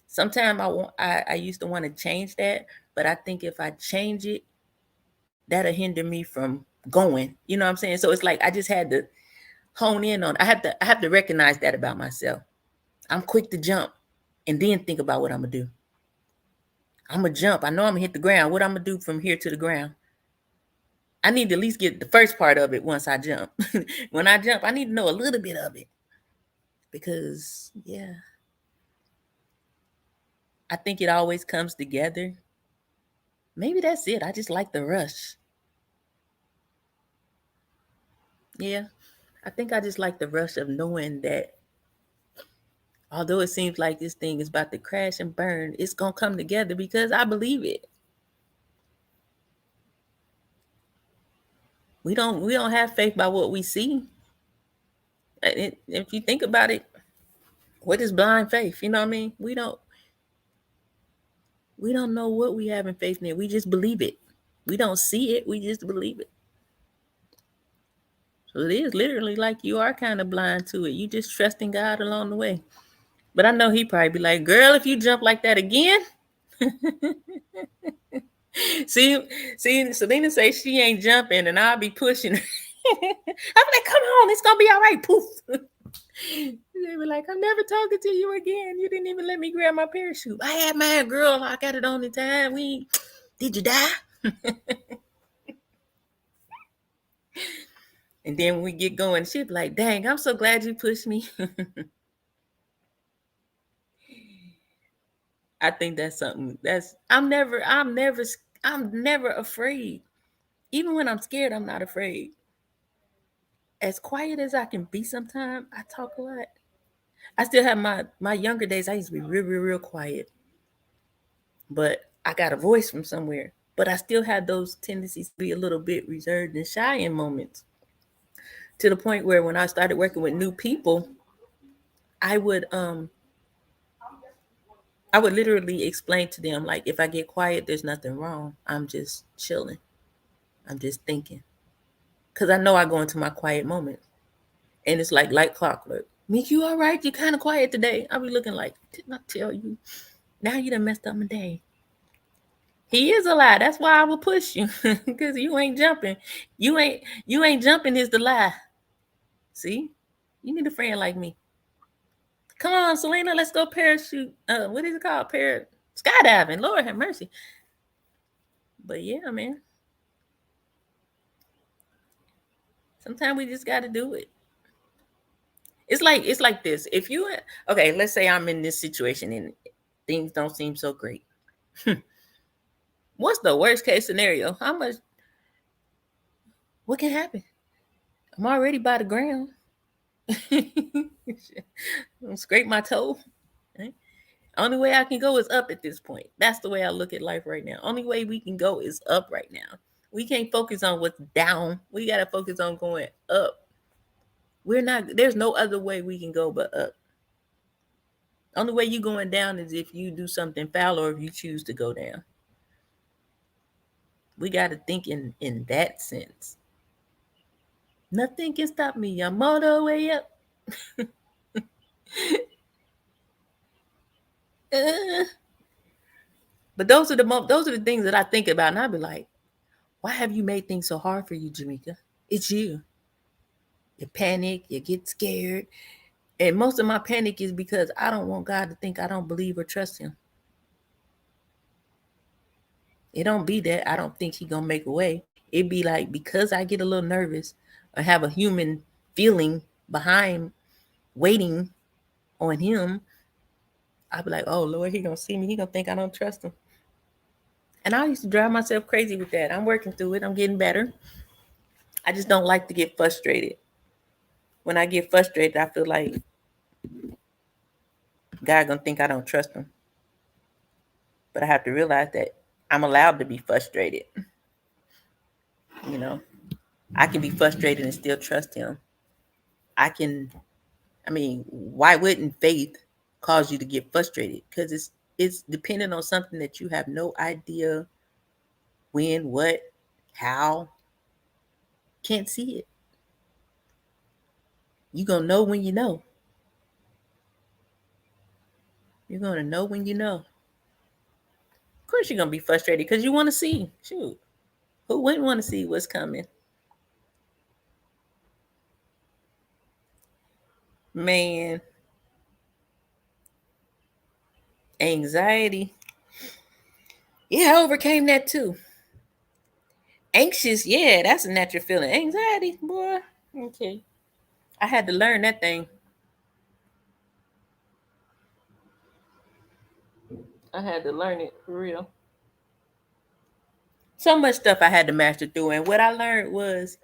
Sometimes I used to want to change that, but I think if I change it, that'll hinder me from going. You know what I'm saying? So it's like I just had to hone in on. I have to recognize that about myself. I'm quick to jump and then think about what I'm gonna do. I'm gonna jump. I know I'm gonna hit the ground. What I'm gonna do from here to the ground? I need to at least get the first part of it once I jump. When I jump, I need to know a little bit of it because yeah, I think it always comes together. Maybe that's it. I just like the rush. Yeah, I think I just like the rush of knowing that although it seems like this thing is about to crash and burn, it's gonna come together because I believe it. We don't have faith by what we see. If you think about it, what is blind faith? You know what I mean? We don't know what we have in faith in. We just believe it. We don't see it. We just believe it. So it is literally like you are kind of blind to it. You just trusting God along the way. But I know he probably be like, girl, if you jump like that again, see, Selena say she ain't jumping, and I'll be pushing her. I'm like, come on, it's gonna be all right. Poof. They were like, I'm never talking to you again. You didn't even let me grab my parachute. I had mine, girl. I got it on in time. Did you die? And then when we get going, she'd be like, dang, I'm so glad you pushed me. I think that's something I'm never afraid. Even when I'm scared, I'm not afraid. As quiet as I can be sometimes, I talk a lot. I still have my younger days. I used to be real quiet. But I got a voice from somewhere. But I still had those tendencies to be a little bit reserved and shy in moments. To the point where when I started working with new people, I would literally explain to them, like, if I get quiet, there's nothing wrong. I'm just chilling. I'm just thinking. Because I know I go into my quiet moments. And it's like clockwork. Meek, you all right? You kind of quiet today. I'll be looking like, didn't I tell you? Now you done messed up my day. He is a lie. That's why I will push you. Because you ain't jumping. You ain't jumping is the lie. See? You need a friend like me. Come on, Selena, let's go parachute. What is it called? Skydiving. Lord have mercy. But yeah, man. Sometimes we just gotta do it. It's like this. If you okay, let's say I'm in this situation and things don't seem so great. What's the worst case scenario? What can happen? I'm already by the ground. Scrape my toe. Right? Only way I can go is up at this point. That's the way I look at life right now. Only way we can go is up right now. We can't focus on what's down. We gotta focus on going up. There's no other way we can go but up. Only way you going down is if you do something foul or if you choose to go down. We gotta think in that sense. Nothing can stop me. I'm all the way up. But those are the things that I think about, and I'd be like, why have you made things so hard for you, Jamaica? It's you. You panic, you get scared. And most of my panic is because I don't want God to think I don't believe or trust him. It don't be that I don't think he gonna make a way. It be like, because I get a little nervous or have a human feeling behind waiting on him, I'll be like, oh Lord, he gonna see me. He gonna think I don't trust him. And I used to drive myself crazy with that. I'm working through it. I'm getting better. I just don't like to get frustrated. When I get frustrated, I feel like God gonna think I don't trust him. But I have to realize that I'm allowed to be frustrated. You know, I can be frustrated and still trust him. Why wouldn't faith cause you to get frustrated? Because it's dependent on something that you have no idea when, what, how. Can't see it. You're gonna know when you know. You're gonna know when you know. Of course you're gonna be frustrated because you want to see. Shoot. Who wouldn't want to see what's coming? Man, anxiety. Yeah, I overcame that too. Anxious, yeah, that's a natural feeling. Anxiety, boy. Okay. I had to learn that thing. I had to learn it for real. So much stuff I had to master through. And what I learned was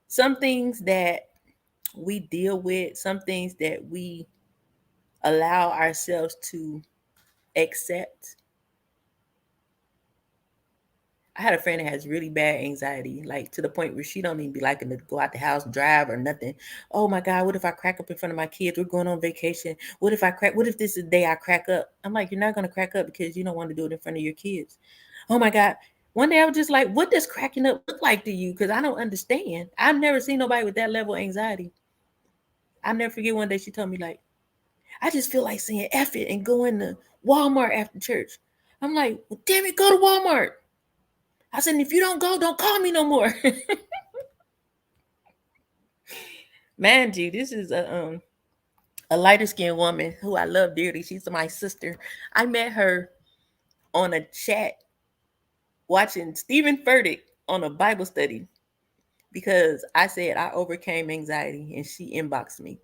some things that we deal with, some things that we allow ourselves to accept. I had a friend that has really bad anxiety, like to the point where she don't even be liking to go out the house, drive or nothing. Oh my God, what if I crack up in front of my kids? We're going on vacation. What if this is the day I crack up? I'm like, you're not gonna crack up because you don't want to do it in front of your kids. Oh my God. One day I was just like, what does cracking up look like to you? Because I don't understand. I've never seen nobody with that level of anxiety. I'll never forget one day she told me, like, I just feel like saying F it and going to Walmart after church. I'm like, well, damn it, go to Walmart. I said, if you don't go, don't call me no more. Man, you, this is a lighter skinned woman who I love dearly. She's my sister. I met her on a chat watching Stephen Furtick on a Bible study because I said I overcame anxiety and she inboxed me.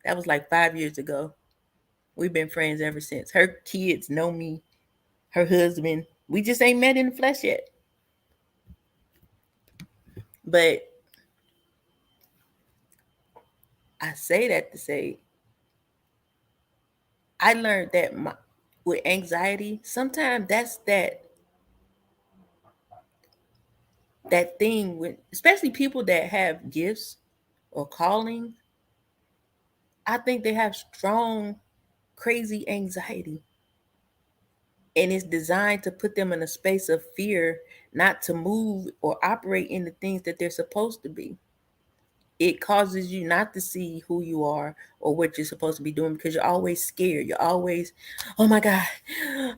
That was like 5 years ago. We've been friends ever since. Her kids know me, her husband. We just ain't met in the flesh yet. But I say that to say I learned that with anxiety, sometimes that's that thing with especially people that have gifts or calling. I think they have strong, crazy anxiety. And it's designed to put them in a space of fear, not to move or operate in the things that they're supposed to be. It causes you not to see who you are or what you're supposed to be doing because you're always scared. You're always, oh my God,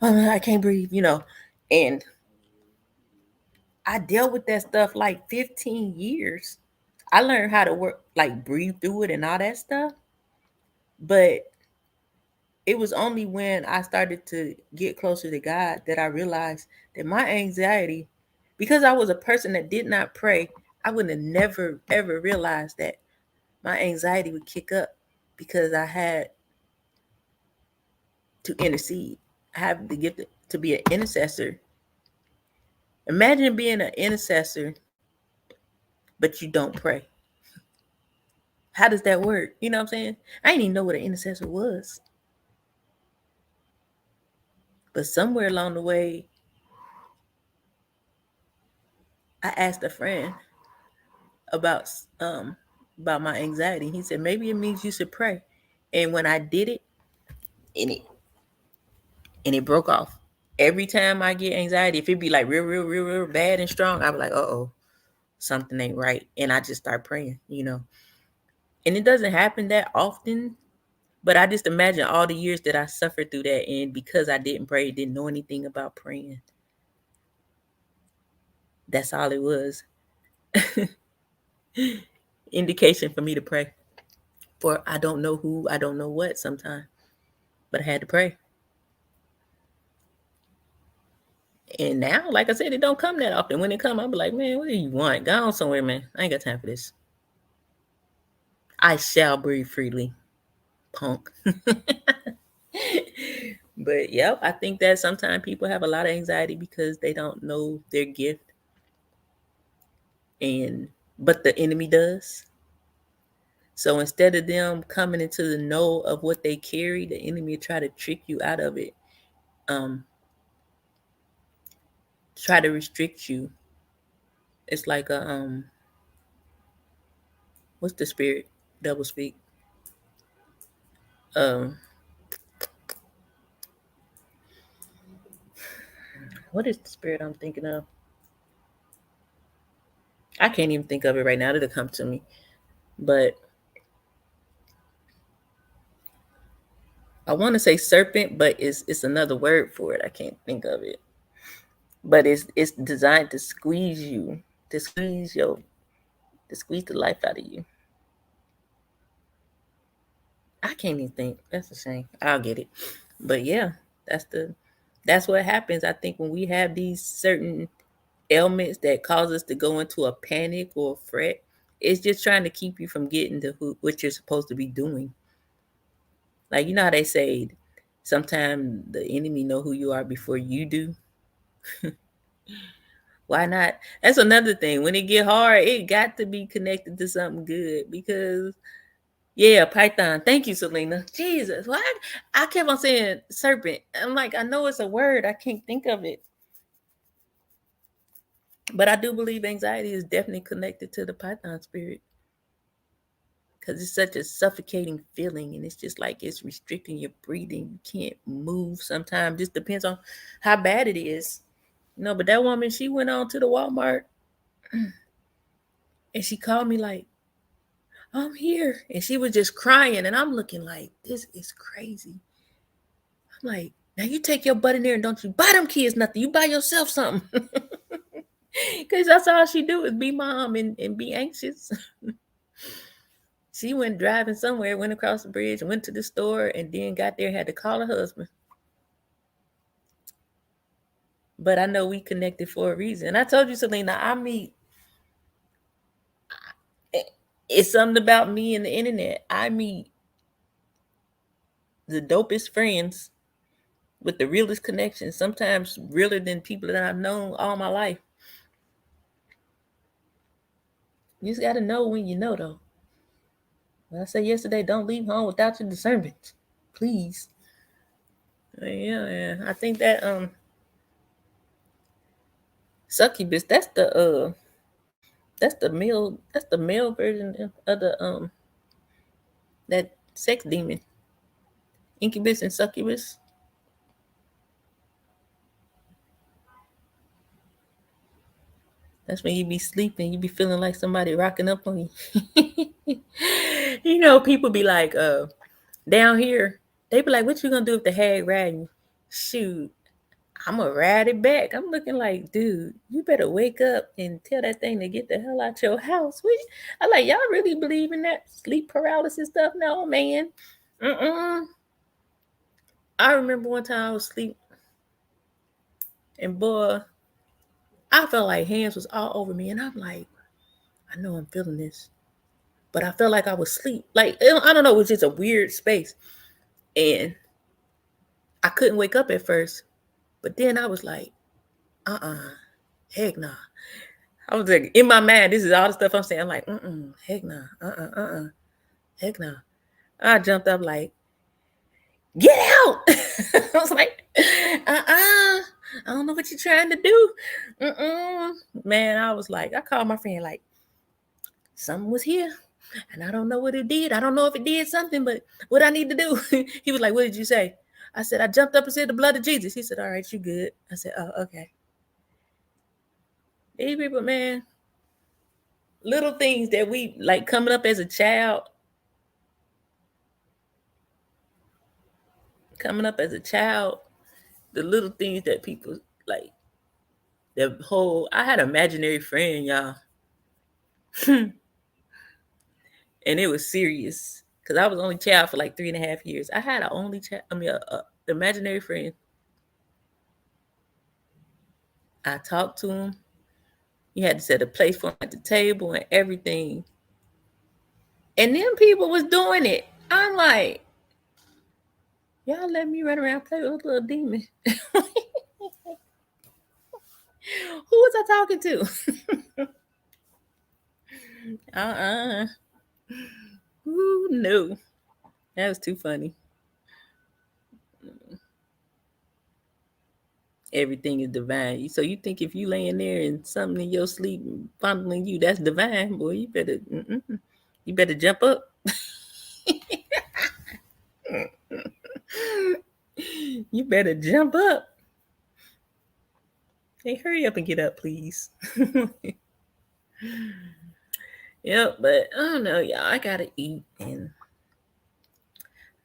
oh, I can't breathe. And I dealt with that stuff like 15 years. I learned how to work, like breathe through it and all that stuff. But it was only when I started to get closer to God that I realized that my anxiety, because I was a person that did not pray, I would have never ever realized that my anxiety would kick up because I had to intercede. I have the gift to be an intercessor. Imagine being an intercessor, but you don't pray. How does that work? You know what I'm saying? I didn't even know what an intercessor was. But somewhere along the way, I asked a friend about um about my anxiety. He said maybe it means you should pray. And when I did it, and it broke off. Every time I get anxiety, if it be like real bad and strong, I be like, oh, something ain't right, and I just start praying. And it doesn't happen that often, but I just imagine all the years that I suffered through that, and because I didn't pray, didn't know anything about praying. That's all it was. Indication for me to pray. For I don't know who, I don't know what sometimes, but I had to pray. And now, like I said, it don't come that often. When it come, I'll be like, man, what do you want? Go on somewhere, man. I ain't got time for this. I shall breathe freely, punk. But yep, I think that sometimes people have a lot of anxiety because they don't know their gift, and but the enemy does. So instead of them coming into the know of what they carry, the enemy will try to trick you out of it. Um, try to restrict you. It's like a what's the spirit? Double speak. Um, what is the spirit I'm thinking of? I can't even think of it right now. It'll come to me. But I want to say serpent, but it's another word for it. I can't think of it. But it's designed to squeeze you, to squeeze to squeeze the life out of you. I can't even think. That's a shame. I'll get it. But yeah, that's the that's what happens. I think when we have these certain ailments that cause us to go into a panic or a fret, it's just trying to keep you from getting to what you're supposed to be doing. Like you know how they say sometimes the enemy know who you are before you do. Why not? That's another thing. When it get hard, it got to be connected to something good because yeah, Python. Thank you, Selena. Jesus, why I kept on saying serpent. I'm like, I know it's a word. I can't think of it. But I do believe anxiety is definitely connected to the Python spirit because it's such a suffocating feeling and it's just like it's restricting your breathing. You can't move sometimes. Just depends on how bad it is. But that woman, she went on to the Walmart and she called me like, I'm here. And she was just crying. And I'm looking like, this is crazy. I'm like, Now you take your butt in there and don't you buy them kids nothing. You buy yourself something. Because that's all she do is be mom and be anxious. She went driving somewhere, went across the bridge, went to the store, and then got there, had to call her husband. But I know we connected for a reason. I told you, Selena, it's something about me and the internet. I meet the dopest friends with the realest connections, sometimes realer than people that I've known all my life. You just got to know when you know, though. Like I said yesterday, don't leave home without your discernment, please. Yeah. I think that succubus. That's the male version of the that sex demon, incubus and succubus. That's when you be sleeping, you be feeling like somebody rocking up on you. You know, people be like, down here, they be like, "What you gonna do if the hag riding you?" Shoot, I'm gonna ride it back. I'm looking like, dude, you better wake up and tell that thing to get the hell out your house. I like, y'all really believe in that sleep paralysis stuff? No, man. I remember one time I was asleep, and boy, I felt like hands was all over me, and I'm like, I know I'm feeling this, but I felt like I was asleep. Like, I don't know, it was just a weird space, and I couldn't wake up at first, but then I was like, heck nah. I was like, in my mind, this is all the stuff I'm saying. I'm like, heck nah, heck nah. I jumped up like, get out. I was like, I don't know what you're trying to do. Man, I was like, I called my friend like, something was here. And I don't know what it did. I don't know if it did something, but what I need to do. He was like, what did you say? I said, I jumped up and said the blood of Jesus. He said, all right, you good. I said, oh, okay. These people, man, little things that we like coming up as a child. The little things that people like, I had an imaginary friend, y'all. And it was serious because I was only child for like 3.5 years. I had a imaginary friend. I talked to him. He had to set a place for him at the table and everything. And then people was doing it. I'm like, y'all let me run around play with a little demon. Who was I talking to? Ooh, no. That was too funny. Everything is divine. So you think if you laying there and something in your sleep fondling you, that's divine, boy. You better jump up. You better jump up. Hey, hurry up and get up, please. Yep, but I don't know, y'all. I gotta eat, and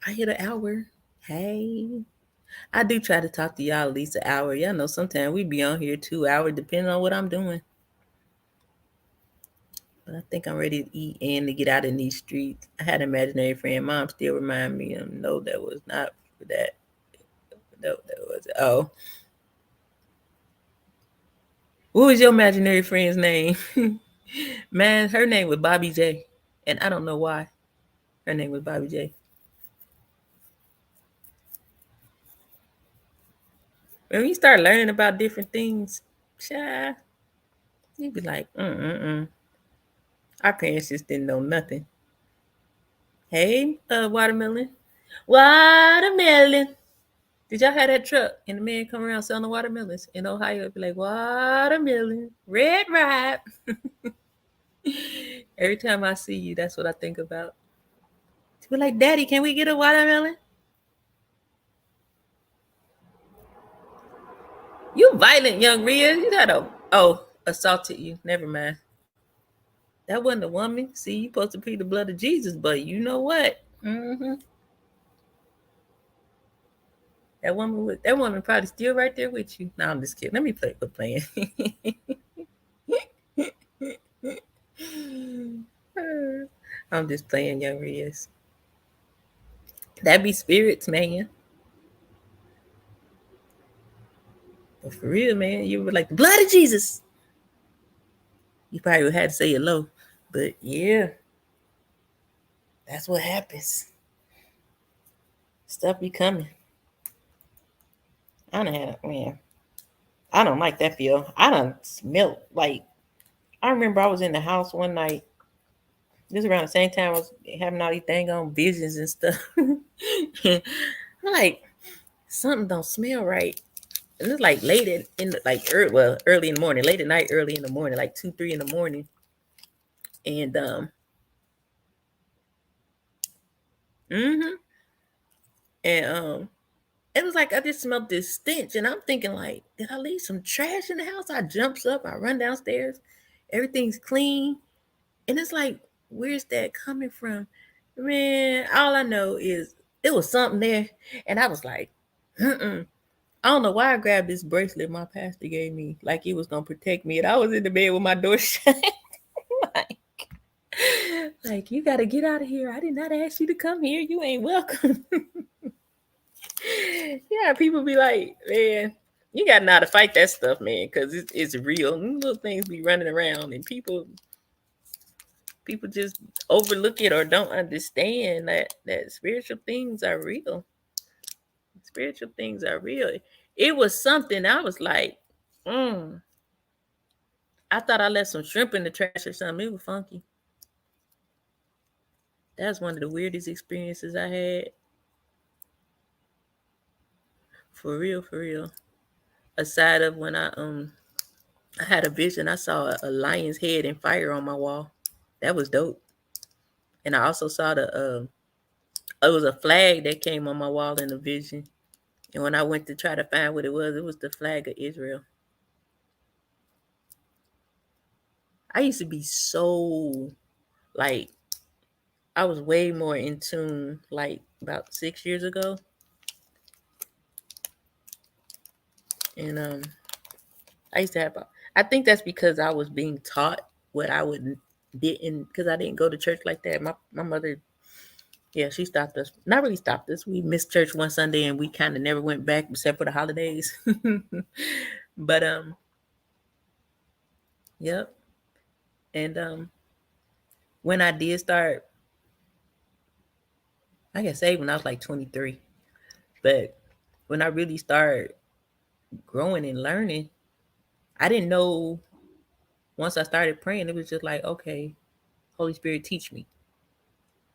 I hit an hour. Hey, I do try to talk to y'all at least an hour. Y'all know sometimes we be on here 2 hours, depending on what I'm doing. But I think I'm ready to eat and to get out in these streets. I had an imaginary friend. Mom still remind me, no, that was not for that. No, that was What was your imaginary friend's name? Man, her name was Bobby J. And I don't know why. Her name was Bobby J. When you start learning about different things, child, you be like, Our parents just didn't know nothing. Hey, watermelon. Watermelon. Did y'all have that truck and the man come around selling watermelons in Ohio? It'd be like, watermelon, red ripe. Every time I see you, that's what I think about. Be like, Daddy, can we get a watermelon? You violent, young Rhea. You got assaulted you. Never mind. That wasn't a woman. See, you supposed to plead the blood of Jesus, but you know what? That woman probably still right there with you. No, I'm just kidding. Let me quit playing. I'm just playing, young Rios. That be spirits, man. But for real, man, you were like the blood of Jesus. You probably would have to say it low. But yeah, that's what happens. Stuff be coming. I don't have man. I don't like that feel. I don't smell like I remember I was in the house one night. This around the same time I was having all these dang on visions and stuff. I'm like, something don't smell right. And it's like late in the, like early in the morning, late at night, early in the morning, like 2, 3 in the morning. And mm-hmm. And it was like I just smelled this stench, and I'm thinking like, did I leave some trash in the house? I jumps up, I run downstairs, everything's clean, and it's like, where's that coming from? Man, all I know is it was something there, and I was like, mm. I don't know why I grabbed this bracelet my pastor gave me, like it was gonna protect me, and I was in the bed with my door shut. like, like, you gotta get out of here. I did not ask you to come here. You ain't welcome. Yeah, people be like, man, you got to know how to fight that stuff, man, because it's real. Little things be running around, and people just overlook it or don't understand that spiritual things are real. Spiritual things are real. It was something I was like, mm, I thought I left some shrimp in the trash or something. It was funky. That's one of the weirdest experiences I had. For real, for real. Aside of when I had a vision, I saw a lion's head and fire on my wall. That was dope. And I also saw it was a flag that came on my wall in the vision. And when I went to try to find what it was the flag of Israel. I used to be so like I was way more in tune like about 6 years ago. And I used to have I think that's because I was being taught what I would didn't because I didn't go to church like that. My mother, yeah, she stopped us. Not really stopped us. We missed church one Sunday and we kind of never went back except for the holidays. But yep. And when I did start, I can say when I was like 23, but when I really started growing and learning, I didn't know. Once I started praying, it was just like, okay, Holy Spirit, teach me.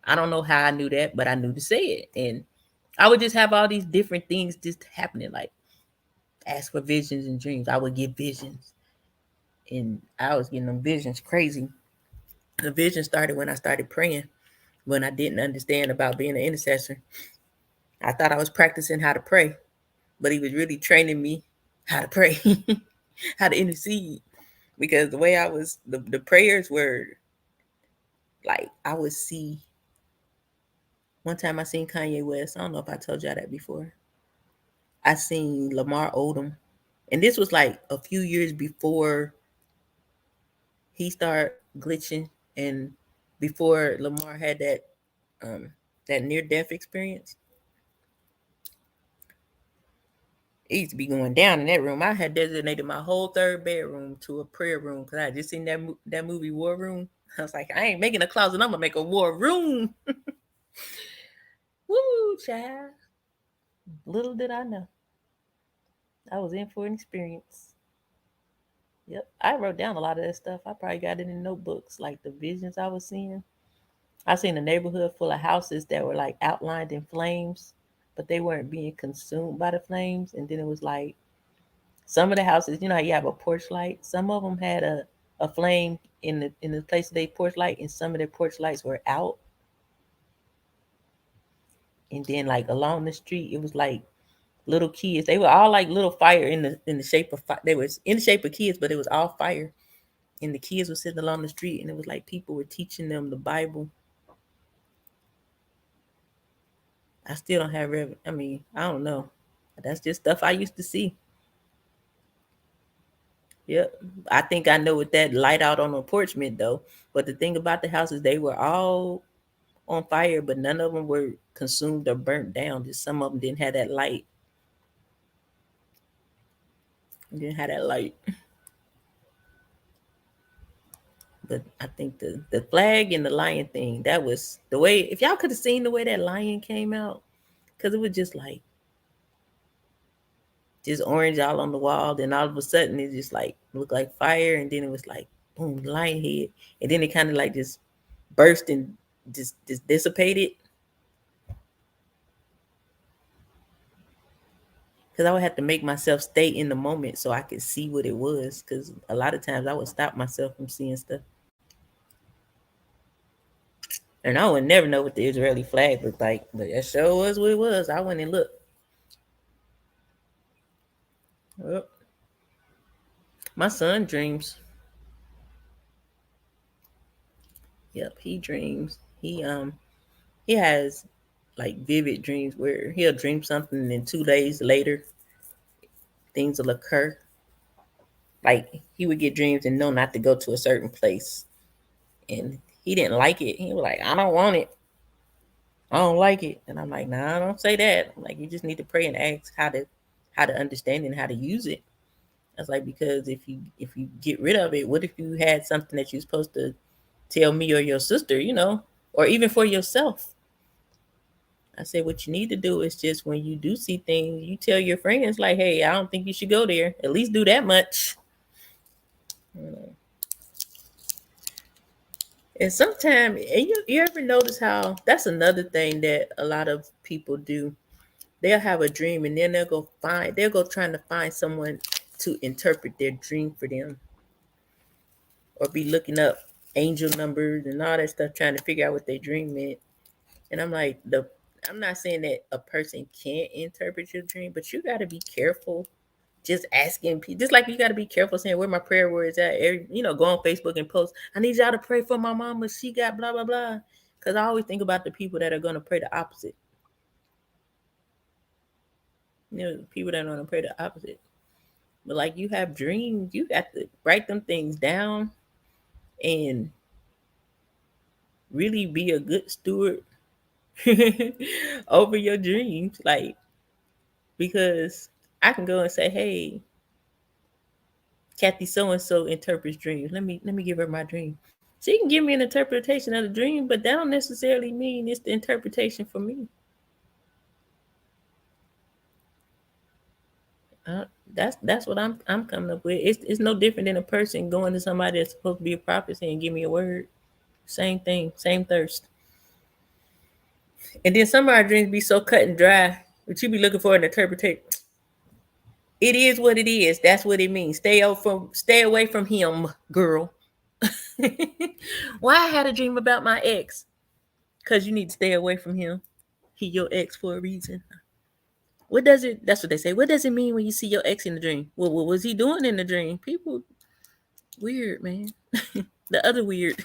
I don't know how I knew that, but I knew to say it. And I would just have all these different things just happening, like ask for visions and dreams. I would get visions, and I was getting them visions crazy. The vision started when I started praying, when I didn't understand about being an intercessor. I thought I was practicing how to pray, but he was really training me how to pray, how to intercede. Because the way I was, the prayers were like, I would see. One time I seen Kanye West. I don't know if I told y'all that before. I seen Lamar Odom. And this was like a few years before he started glitching and before Lamar had um that near death experience. It used to be going down in that room. I had designated my whole third bedroom to a prayer room because I had just seen that movie War Room. I was like, I ain't making a closet. I'm gonna make a war room. Woo, child. Little did I know, I was in for an experience. Yep, I wrote down a lot of that stuff. I probably got it in notebooks, like the visions I was seeing. I seen a neighborhood full of houses that were like outlined in flames, but they weren't being consumed by the flames. And then it was like some of the houses, you know how you have a porch light? Some of them had a flame in the place of their porch light, and some of their porch lights were out. And then like along the street, it was like little kids. They were all like little fire in the shape of fire. They was in the shape of kids, but it was all fire. And the kids were sitting along the street, and it was like people were teaching them the Bible. I still don't have I mean, I don't know. That's just stuff I used to see. Yep. I think I know what that light out on the porch meant though. But the thing about the houses, they were all on fire, but none of them were consumed or burnt down. Just some of them didn't have that light. Didn't have that light. But I think the flag and the lion thing, that was the way. If y'all could have seen the way that lion came out, because it was just like just orange all on the wall. Then all of a sudden it just like looked like fire, and then it was like boom, lion head, and then it kind of like just burst and just dissipated. Because I would have to make myself stay in the moment so I could see what it was. Because a lot of times I would stop myself from seeing stuff. And I would never know what the Israeli flag looked like, but that sure was what it was. I went and looked. Yep. My son dreams. Yep, he dreams. He has like vivid dreams where he'll dream something and then 2 days later things will occur. Like he would get dreams and know not to go to a certain place. And he didn't like it. He was like, I don't want it. I don't like it. And I'm like, nah, don't say that. I'm like, you just need to pray and ask how to understand and how to use it. I was like, because if you get rid of it, what if you had something that you're supposed to tell me or your sister, or even for yourself? I said, what you need to do is just when you do see things, you tell your friends, like, hey, I don't think you should go there. At least do that much. And sometimes, and you ever notice how that's another thing that a lot of people do. They'll have a dream and then they'll go trying to find someone to interpret their dream for them, or be looking up angel numbers and all that stuff trying to figure out what their dream meant. And I'm not saying that a person can't interpret your dream, but you got to be careful just asking people, just like you got to be careful saying where my prayer words at. Go on Facebook and post, I need y'all to pray for my mama, she got blah blah blah. Because I always think about the people that are going to pray the opposite. People that are going to pray the opposite. But like, you have dreams, you got to write them things down and really be a good steward over your dreams. Like, because I can go and say, hey, Kathy so and so interprets dreams. Let me give her my dream. She can give me an interpretation of the dream, but that don't necessarily mean it's the interpretation for me. That's what I'm coming up with. It's no different than a person going to somebody that's supposed to be a prophet saying, "Give me a word." Same thing, same thirst. And then some of our dreams be so cut and dry, but you be looking for an interpretation. It is what it is. That's what it means. Stay away from him, girl. Why I had a dream about my ex? Because you need to stay away from him. He your ex for a reason. What does it? That's what they say. What does it mean when you see your ex in the dream? Well, what was he doing in the dream? People weird, man. The other weird.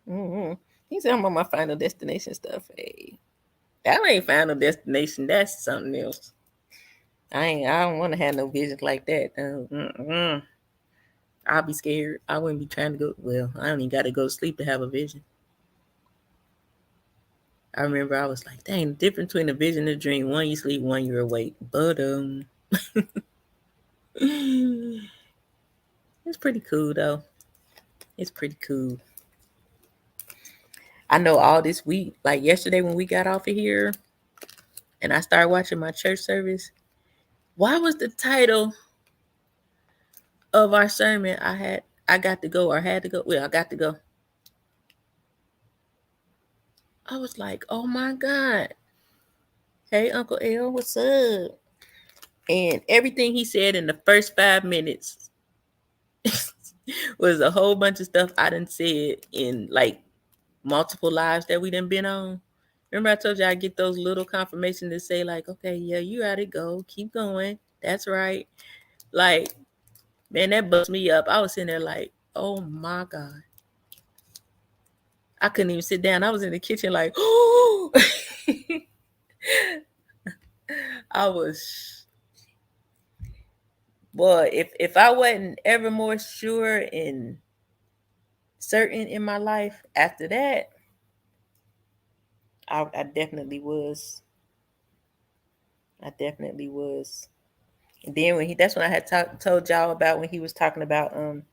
Mm-hmm. He's talking about my Final Destination stuff. Hey, that ain't Final Destination. That's something else. I don't want to have no visions like that. I'll be scared. I wouldn't be trying to go. Well, I only got to go to sleep to have a vision. I remember I was like, dang, the difference between a vision and a dream. One you sleep, one you're awake. But it's pretty cool though. It's pretty cool. I know all this week, like yesterday when we got off of here and I started watching my church service. Why was the title of our sermon I got to go or had to go? Well, I got to go. I was like, oh my God. Hey, Uncle L, what's up? And everything he said in the first 5 minutes was a whole bunch of stuff I done said in like multiple lives that we done been on. Remember I told you I get those little confirmations that say like, okay, yeah, you got to go. Keep going. That's right. Like, man, that bust me up. I was sitting there like, oh my God. I couldn't even sit down. I was in the kitchen like, oh. I was, boy, if I wasn't ever more sure and certain in my life after that, I definitely was. I definitely was. And then when that's when I had told y'all about when he was talking about God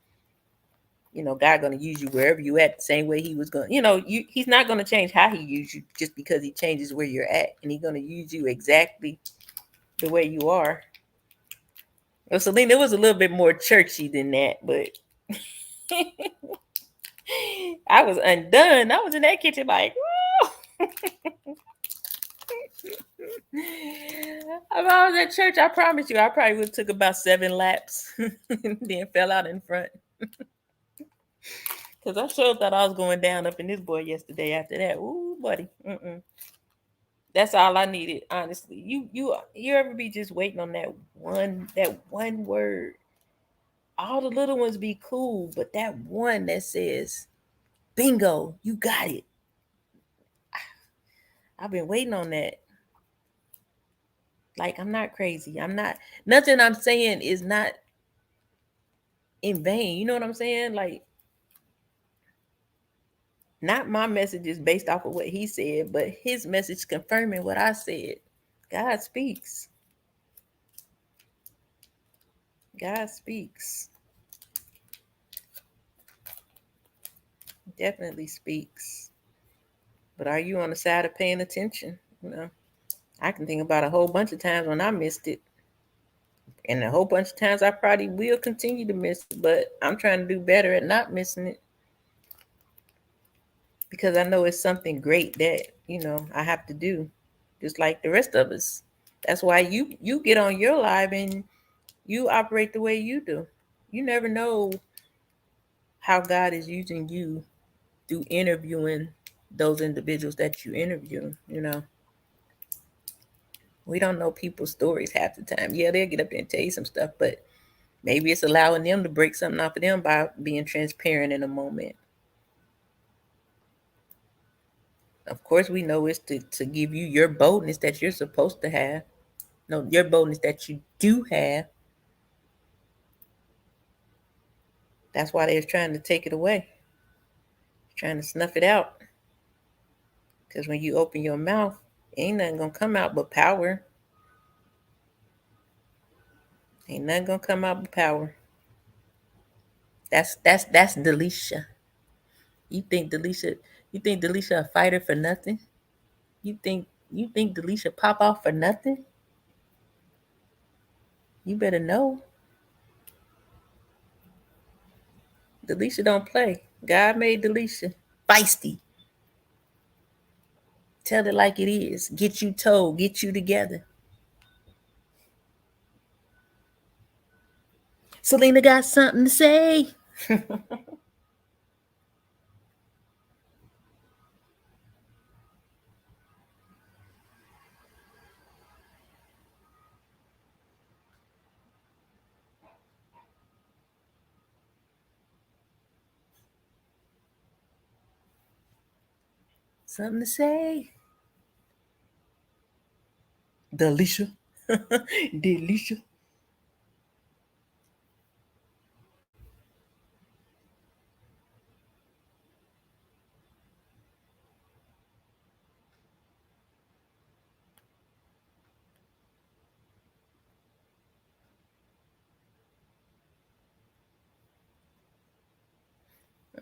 gonna use you wherever you at the same way he was gonna, he's not gonna change how he used you just because he changes where you're at, and he's gonna use you exactly the way you are. Well, Selena, it was a little bit more churchy than that, but I was undone. I was in that kitchen like, whoa. If I was at church, I promise you, I probably would have took about 7 laps, then fell out in front. Cause I sure thought I was going down up in this boy yesterday. After that, ooh, buddy, that's all I needed. Honestly, you ever be just waiting on that one word? All the little ones be cool, but that one that says, "Bingo, you got it." I've been waiting on that. Like, I'm not crazy. I'm not. Nothing I'm saying is not in vain. You know what I'm saying? Like, not my message is based off of what he said, but his message confirming what I said. God speaks. God speaks. Definitely speaks. But are you on the side of paying attention? I can think about a whole bunch of times when I missed it. And a whole bunch of times I probably will continue to miss it, but I'm trying to do better at not missing it because I know it's something great that, I have to do, just like the rest of us. That's why you get on your live and you operate the way you do. You never know how God is using you through interviewing those individuals that you interview. We don't know people's stories half the time. Yeah, they'll get up there and tell you some stuff, but maybe it's allowing them to break something off of them by being transparent in a moment. Of course, we know it's to give you your boldness that you're supposed to have. No, your boldness that you do have. That's why they're trying to take it away, trying to snuff it out. Because when you open your mouth, ain't nothing gonna come out but power. Ain't nothing gonna come out but power. That's Delisha. You think Delisha? You think Delisha a fighter for nothing? You think Delisha pop off for nothing? You better know. Delisha don't play. God made Delisha feisty. Tell it like it is. Get you told. Get you together. Selena got something to say. Something to say. Delisha. Delisha.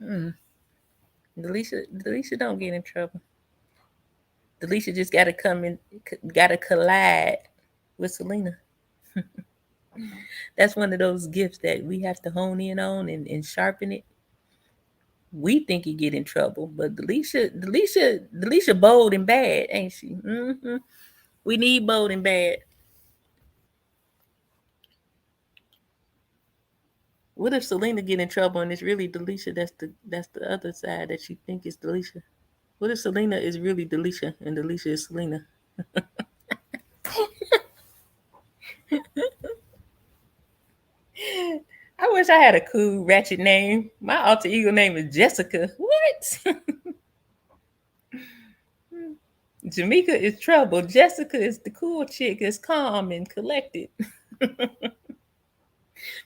Mm. Delisha don't get in trouble. Delisha just gotta come in, gotta collide with Selena. That's one of those gifts that we have to hone in on and sharpen it. We think he get in trouble, but Delisha bold and bad, ain't she? We need bold and bad. What if Selena get in trouble and it's really Delisha? That's the other side that you think is Delisha. What if Selena is really Delisha and Delisha is Selena? I wish I had a cool ratchet name. My alter ego name is Jessica. What? Jamaica is trouble. Jessica is the cool chick that's calm and collected.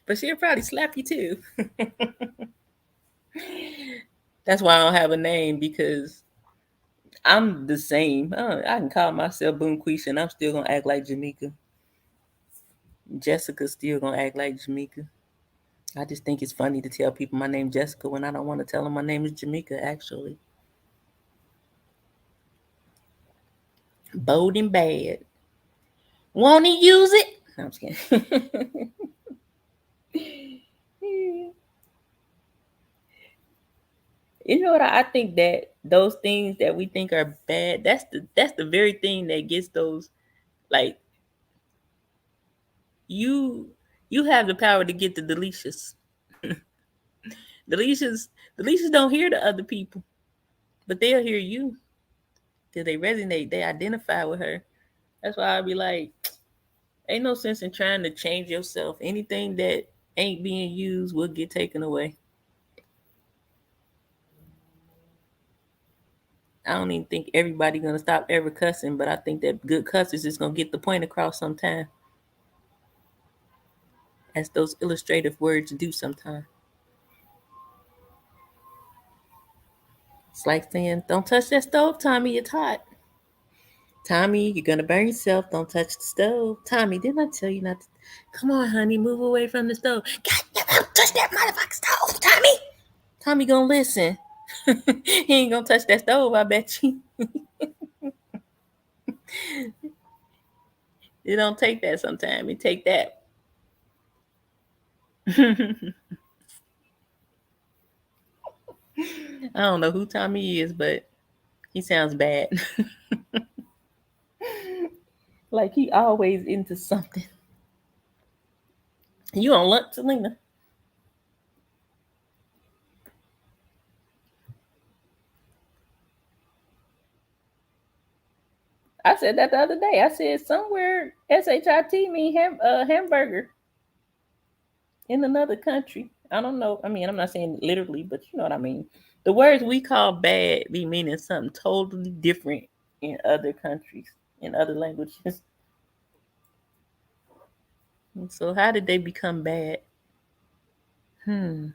But she'll probably slap you too. That's why I don't have a name because I'm the same. I can call myself Boom Quisha and I'm still gonna act like Jamaica. Jessica's still gonna act like Jamaica. I just think it's funny to tell people my name Jessica when I don't want to tell them my name is Jamaica, actually. Bold and bad. Want to use it? No, I'm just kidding. You know what? I think that those things that we think are bad, that's the very thing that gets those, like, you you have the power to get the delicious. delicious delicious don't hear the other people, but they'll hear you because they resonate. They identify with her. That's why I'd be like, ain't no sense in trying to change yourself. Anything that ain't being used will get taken away. I don't even think everybody gonna stop ever cussing, but I think that good cussers is gonna get the point across sometime, as those illustrative words do sometimes. It's like saying, "Don't touch that stove, Tommy. It's hot." Tommy, you're gonna burn yourself. Don't touch the stove. Tommy, didn't I tell you not to? Come on, honey, move away from the stove. God, don't touch that motherfucking stove, Tommy. Tommy gonna listen. He ain't gonna touch that stove, I bet you. It don't take that sometimes. It take that. I don't know who Tommy is, but he sounds bad. Like he always into something. You on lunch, Selena? I said that the other day. I said somewhere shit mean hamburger in another country. I don't know. I mean, I'm not saying literally, but you know what I mean. The words we call bad be meaning something totally different in other countries, in other languages. And so how did they become bad? Hmm.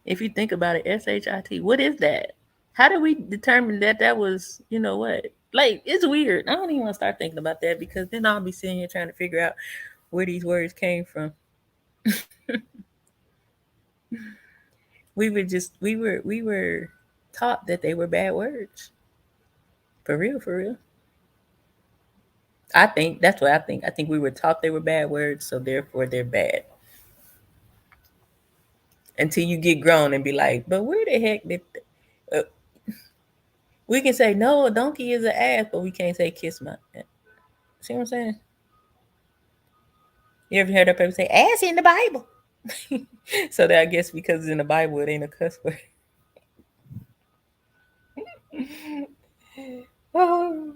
If you think about it, shit, what is that? How did we determine that that was, you know what? Like, it's weird. I don't even want to start thinking about that because then I'll be sitting here trying to figure out where these words came from. We were taught that they were bad words. For real, for real. I think that's what I think. I think we were taught they were bad words, so therefore they're bad. Until you get grown and be like, but where the heck did uh, we can say no, a donkey is an ass, but we can't say kiss my. See what I'm saying? You ever heard that people say ass in the Bible? So that I guess because it's in the Bible, it ain't a cuss word. Oh,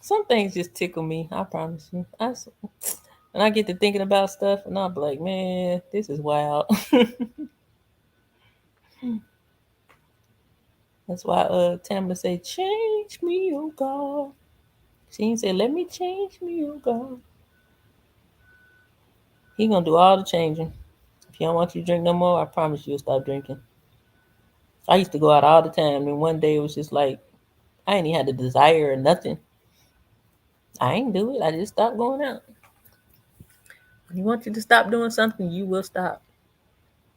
some things just tickle me. I promise you. And I get to thinking about stuff, and I'm like, man, this is wild. That's why Tamla say, change me, oh God. She ain't say, let me change me, oh God. He gonna do all the changing. If he don't want you to drink no more, I promise you'll stop drinking. I used to go out all the time, and one day it was just like I ain't even had the desire or nothing. I ain't do it. I just stopped going out. When he wants you to stop doing something, you will stop.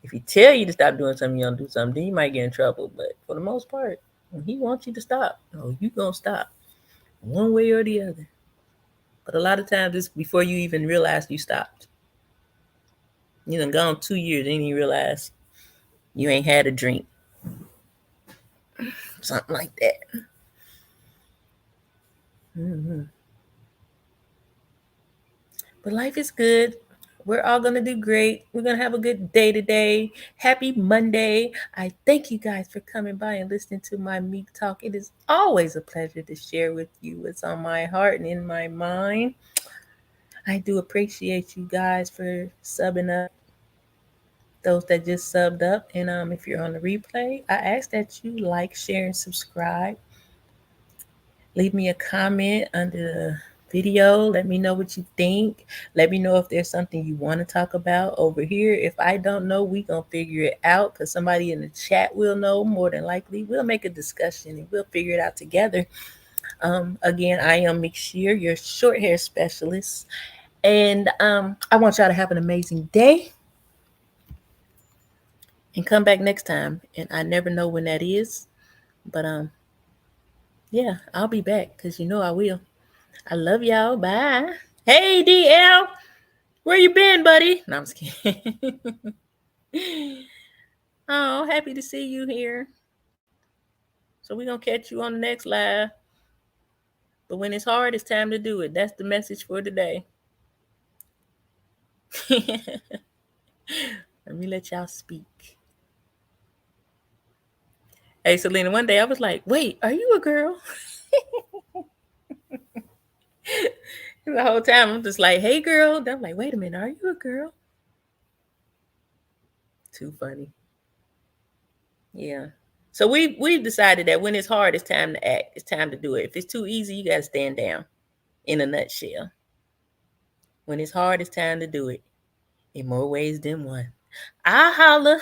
If he tell you to stop doing something, you don't do something, then you might get in trouble. But for the most part, when he wants you to stop, oh, you gonna stop one way or the other. But a lot of times it's before you even realize you stopped. You done gone 2 years, and you realize you ain't had a drink, something like that. Hmm. But life is good. We're all going to do great. We're going to have a good day today. Happy Monday. I thank you guys for coming by and listening to my Meek Talk. It is always a pleasure to share with you what's on my heart and in my mind. I do appreciate you guys for subbing up, those that just subbed up. And if you're on the replay, I ask that you like, share, and subscribe. Leave me a comment under the video. Let me know what you think. Let me know if there's something you want to talk about over here. If I don't know, we gonna figure it out because somebody in the chat will know. More than likely, we'll make a discussion and we'll figure it out together. Again, I am Mixshear, your short hair specialist, and I want y'all to have an amazing day and come back next time. And I never know when that is, but yeah, I'll be back because you know I will. I love y'all. Bye. Hey, DL, where you been, buddy? No, I'm just kidding. Oh, happy to see you here. So we're gonna catch you on the next live. But when it's hard, it's time to do it. That's the message for today. Let me let y'all speak. Hey, Selena, one day I was like, wait, are you a girl? The whole time I'm just like, hey, girl. Then I'm like, wait a minute, are you a girl? Too funny. Yeah. So we've decided that when it's hard, it's time to act. It's time to do it. If it's too easy, you gotta stand down. In a nutshell. When it's hard, it's time to do it. In more ways than one. I holla.